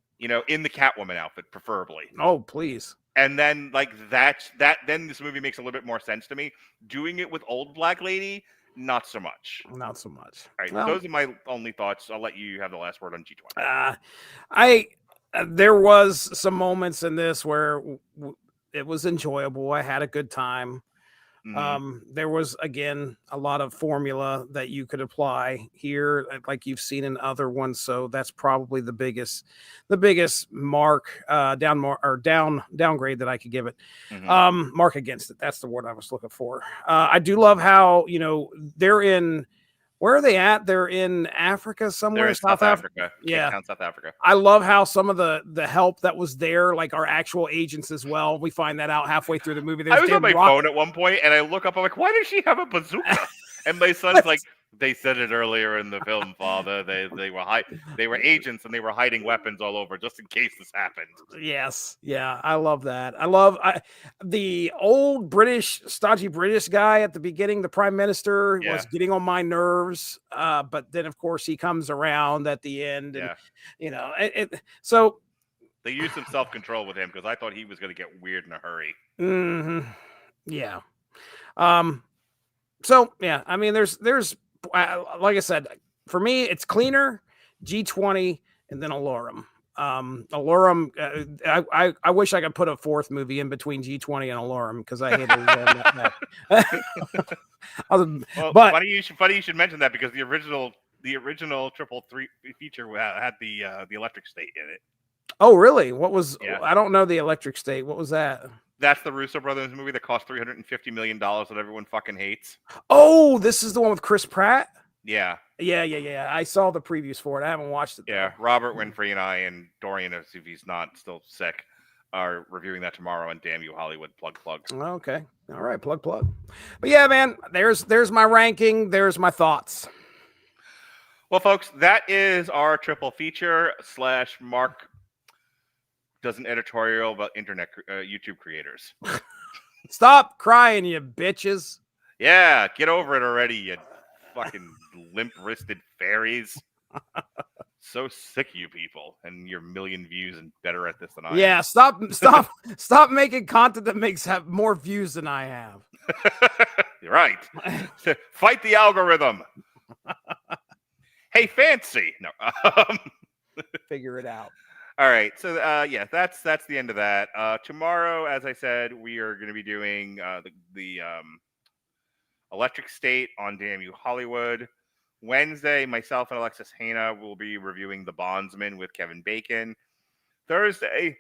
In the Catwoman outfit, preferably. Oh, please. And then like then this movie makes a little bit more sense to me. Doing it with old black lady, not so much. Not so much. All right, those are my only thoughts. I'll let you have the last word on G20. There was some moments in this where it was enjoyable. I had a good time. There was, again, a lot of formula that you could apply here, like you've seen in other ones. So that's probably the biggest mark, downgrade that I could give it. Mark against it. That's the word I was looking for. I do love how, they're in, where are they at? They're in Africa somewhere. They're in South Africa. Yeah. Cape Town, South Africa. I love how some of the help that was there, like, are actual agents as well. We find that out halway through the movie. I was on my phone at one point, and I look up. I'm like, why does she have a bazooka? And my son's like, they said it earlier in the film, Father. They were agents, and they were hiding weapons all over just in case this happened. Yes, yeah, I love that. I love the old stodgy British guy at the beginning. The prime minister was getting on my nerves, but then of course he comes around at the end, and so they used some self-control with him, because I thought he was going to get weird in a hurry. Yeah. So yeah, I mean, there's like I said, for me, it's cleaner, G20, and then Alarum. Alarum, I wish I could put a fourth movie in between G20 and Alarum, because I hated that. But funny you should mention that, because the original triple three feature had the Electric State in it. Oh, really? What was? Yeah. I don't know the Electric State. What was that? That's the Russo brothers movie that cost $350 million that everyone fucking hates. Oh, this is the one with Chris Pratt? Yeah. Yeah. I saw the previews for it. I haven't watched it, though. Yeah, Robert Winfrey and I and Dorian, if he's not still sick, are reviewing that tomorrow on Damn You Hollywood. Plug. Okay. All right, plug. But yeah, man, there's my ranking. There's my thoughts. Well, folks, that is our triple feature / Mark does an editorial about YouTube creators. Stop crying, you bitches. Yeah, get over it already, you fucking limp-wristed fairies. So sick of you people and your million views and better at this than I am. Yeah, stop making content that have more views than I have. You're right. Fight the algorithm. Hey, fancy. No. Figure it out. All right, so that's the end of that. Tomorrow, as I said, we are going to be doing the Electric State on Damn You Hollywood. Wednesday, myself and Alexis Haina will be reviewing The Bondsman with Kevin Bacon. Thursday,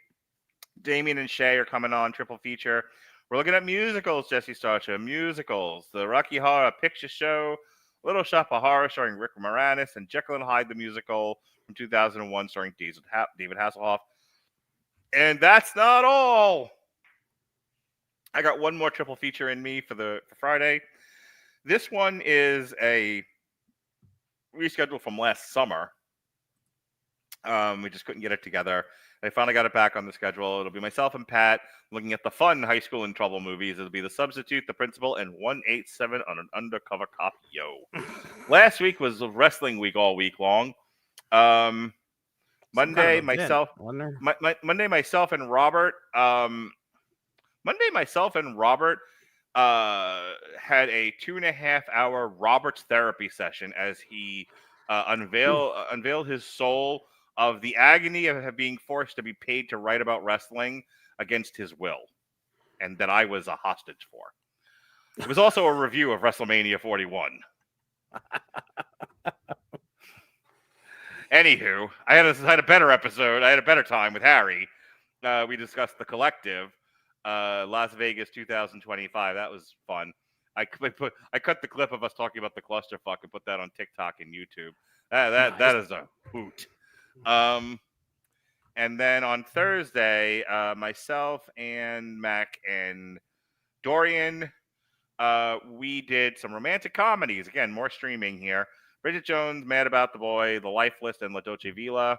Damien and Shay are coming on triple feature. We're looking at musicals, Jesse Starcher. Musicals, the Rocky Horror Picture Show, Little Shop of Horror starring Rick Moranis, and Jekyll and Hyde the musical from 2001 starring David Hasselhoff. And that's not all. I got one more triple feature in me for Friday. This one is a reschedule from last summer. We just couldn't get it together. I finally got it back on the schedule. It'll be myself and Pat looking at the fun High School in Trouble movies. It'll be The Substitute, The Principal, and 187 on an Undercover Cop. Yo. Last week was wrestling week all week long. Monday, myself and Robert. Had a 2.5-hour Robert's therapy session as he unveiled his soul of the agony of being forced to be paid to write about wrestling against his will, and that I was a hostage for. It was also a review of WrestleMania 41. Anywho, I had a better episode. I had a better time with Harry. We discussed The Collective, Las Vegas 2025. That was fun. I cut the clip of us talking about the clusterfuck and put that on TikTok and YouTube. That is a hoot. And then on Thursday, myself and Mac and Dorian, we did some romantic comedies. Again, more streaming here. Bridget Jones, Mad About the Boy, The Lifeless, and La Dolce Villa.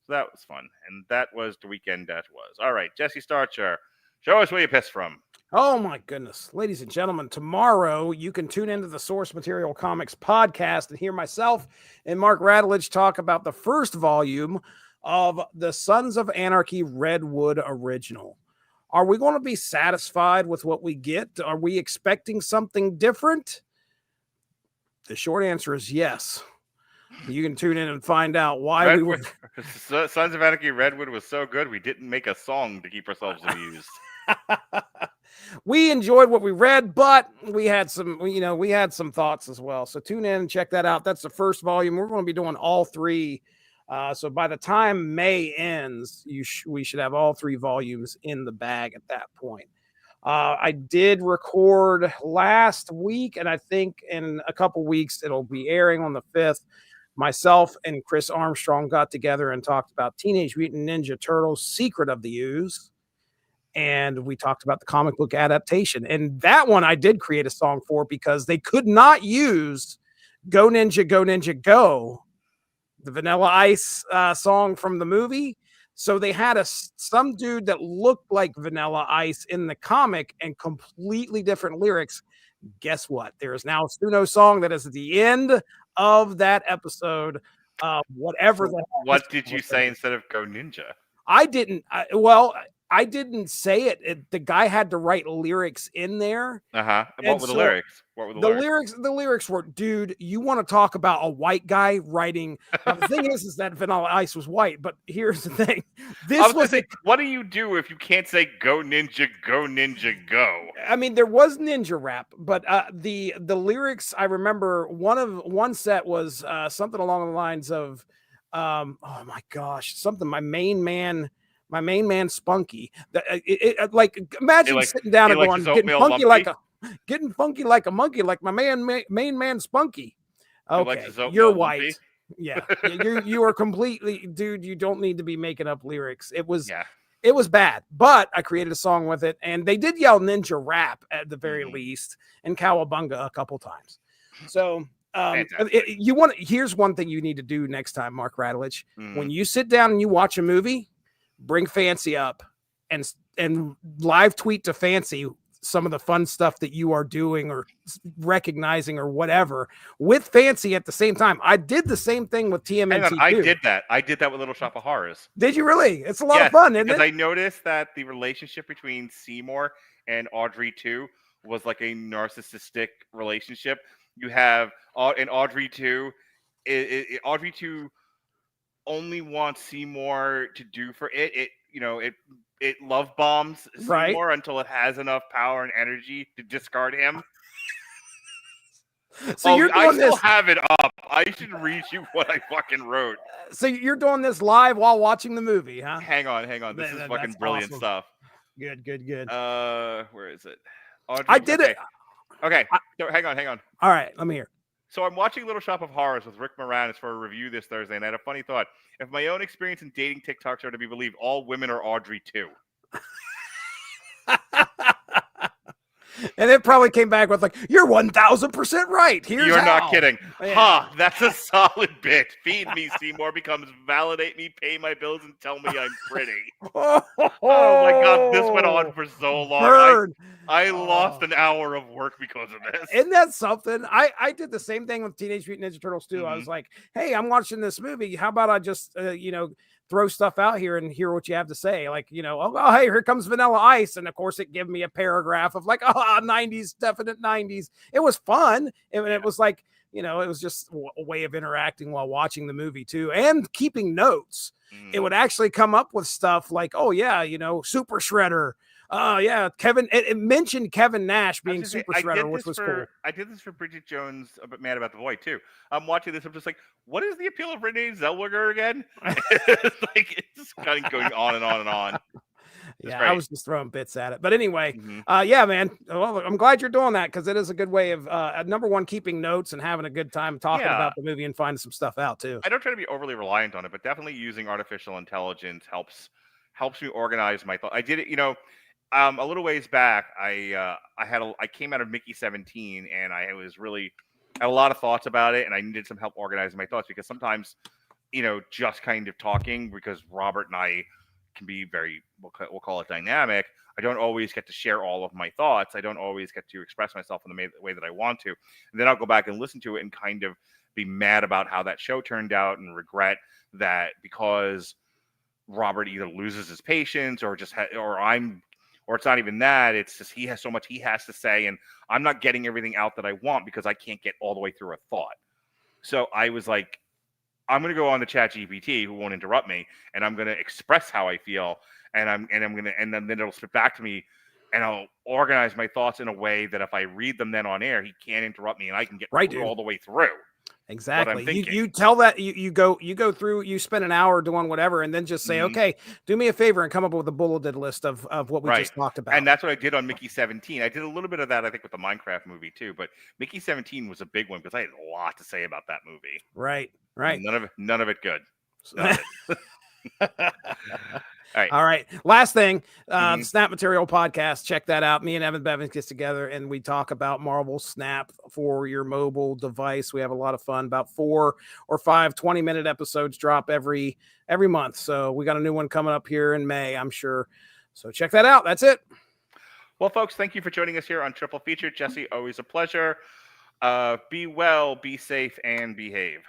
So that was fun. And that was the weekend that was. All right, Jesse Starcher, show us where you pissed from. Oh, my goodness. Ladies and gentlemen, tomorrow you can tune into the Source Material Comics podcast and hear myself and Mark Radulich talk about the first volume of the Sons of Anarchy Redwood original. Are we going to be satisfied with what we get? Are we expecting something different? The short answer is yes. You can tune in and find out why we were. Sons of Anarchy Redwood was so good we didn't make a song to keep ourselves amused. We enjoyed what we read, but we had some thoughts as well. So tune in and check that out. That's the first volume. We're going to be doing all three. So by the time May ends, we should have all three volumes in the bag at that point. I did record last week, and I think in a couple weeks it'll be airing on the 5th. Myself and Chris Armstrong got together and talked about Teenage Mutant Ninja Turtles: Secret of the Ooze. And we talked about the comic book adaptation. And that one I did create a song for because they could not use Go Ninja, Go Ninja, Go, the Vanilla Ice song from the movie. So they had some dude that looked like Vanilla Ice in the comic and completely different lyrics. Guess what? There is now a Suno song that is at the end of that episode. Whatever. What did you say instead of Go Ninja? I didn't. I didn't say it. The guy had to write lyrics in there. And what were the lyrics? The lyrics were, dude, you want to talk about a white guy writing. The thing is that Vanilla Ice was white, but here's the thing. What do you do if you can't say Go Ninja, Go Ninja, Go? I mean, there was ninja rap, but the lyrics, I remember one set was something along the lines of, oh my gosh, something, my main man Spunky. Like imagine sitting down and going, getting funky like a monkey, like my main man Spunky. Okay, you're white. Lumpy? Yeah, you are completely, dude. You don't need to be making up lyrics. It was bad, but I created a song with it, and they did yell ninja rap at the very least, and cowabunga a couple times. So. Here's one thing you need to do next time, Mark Radulich. When you sit down and you watch a movie, bring Fancy up and live tweet to Fancy some of the fun stuff that you are doing or recognizing or whatever with Fancy at the same time. I did the same thing with TMNT. I did that with Little Shop of Horrors. Did you really? It's a lot of fun, isn't it? Because I noticed that the relationship between Seymour and Audrey 2 was like a narcissistic relationship. You have in Audrey 2, Audrey 2 only wants Seymour to do for it. It love bombs Seymour until it has enough power and energy to discard him. So I still have it up. I should read you what I fucking wrote. So you're doing this live while watching the movie, huh? Hang on. This is fucking brilliant stuff. Good. Where is it? Audrey, I did it. Okay. Hang on. All right, let me hear. So I'm watching Little Shop of Horrors with Rick Moranis for a review this Thursday, and I had a funny thought. If my own experience in dating TikToks are to be believed, all women are Audrey too. And it probably came back with like, you're 1,000% right. You're not kidding. Yeah. That's a solid bit. Feed me, Seymour becomes validate me, pay my bills, and tell me I'm pretty. Oh my God, this went on for so long. I lost an hour of work because of this. Isn't that something? I did the same thing with Teenage Mutant Ninja Turtles too. I was like, hey, I'm watching this movie. How about I just, throw stuff out here and hear what you have to say. Like, hey, here comes Vanilla Ice. And of course it gave me a paragraph of like, 90s, definite 90s. It was fun. And it was like, it was just a way of interacting while watching the movie too. And keeping notes. It would actually come up with stuff like, Super Shredder. Oh yeah, Kevin. It mentioned Kevin Nash I was being gonna say, Super I Shredder, did which this was for cool. I did this for Bridget Jones, a bit mad about the void too. I'm watching this. I'm just like, what is the appeal of Renee Zellweger again? It's like it's just kind of going on and on and on. It's Yeah, I great. was just throwing bits at it. But anyway, Mhm. yeah, man. Well, I'm glad you're doing that because it is a good way of number one, keeping notes and having a good time talking Yeah. about the movie and finding some stuff out too. I don't try to be overly reliant on it, but definitely using artificial intelligence helps me organize my thoughts. I did it, a little ways back. I came out of Mickey 17, and I had a lot of thoughts about it, and I needed some help organizing my thoughts because sometimes, just kind of talking, because Robert and I can be very, we'll call it dynamic. I don't always get to share all of my thoughts. I don't always get to express myself in the way that I want to. And then I'll go back and listen to it and kind of be mad about how that show turned out and regret that because Robert either loses his patience or or it's not even that. It's just he has so much he has to say, and I'm not getting everything out that I want because I can't get all the way through a thought. So I was like, I'm going to go on the ChatGPT, who won't interrupt me, and I'm going to express how I feel, and then it'll spit back to me, and I'll organize my thoughts in a way that if I read them then on air, he can't interrupt me, and I can get all the way through. Exactly. thinking. You tell that you go through, you spend an hour doing whatever, and then just say, okay, do me a favor and come up with a bulleted list of what we just talked about. And that's what I did on Mickey 17. I did a little bit of that, I think, with the Minecraft movie too. But Mickey 17 was a big one because I had a lot to say about that movie. Right. None of it good. None of it. All right. Last thing, the Snap Material podcast. Check that out. Me and Evan Bevins gets together and we talk about Marvel Snap for your mobile device. We have a lot of fun. About 4 or 5 20-minute episodes drop every month. So we got a new one coming up here in May, I'm sure. So check that out. That's it. Well, folks, thank you for joining us here on Triple Feature. Jesse, always a pleasure. Be well, be safe, and behave.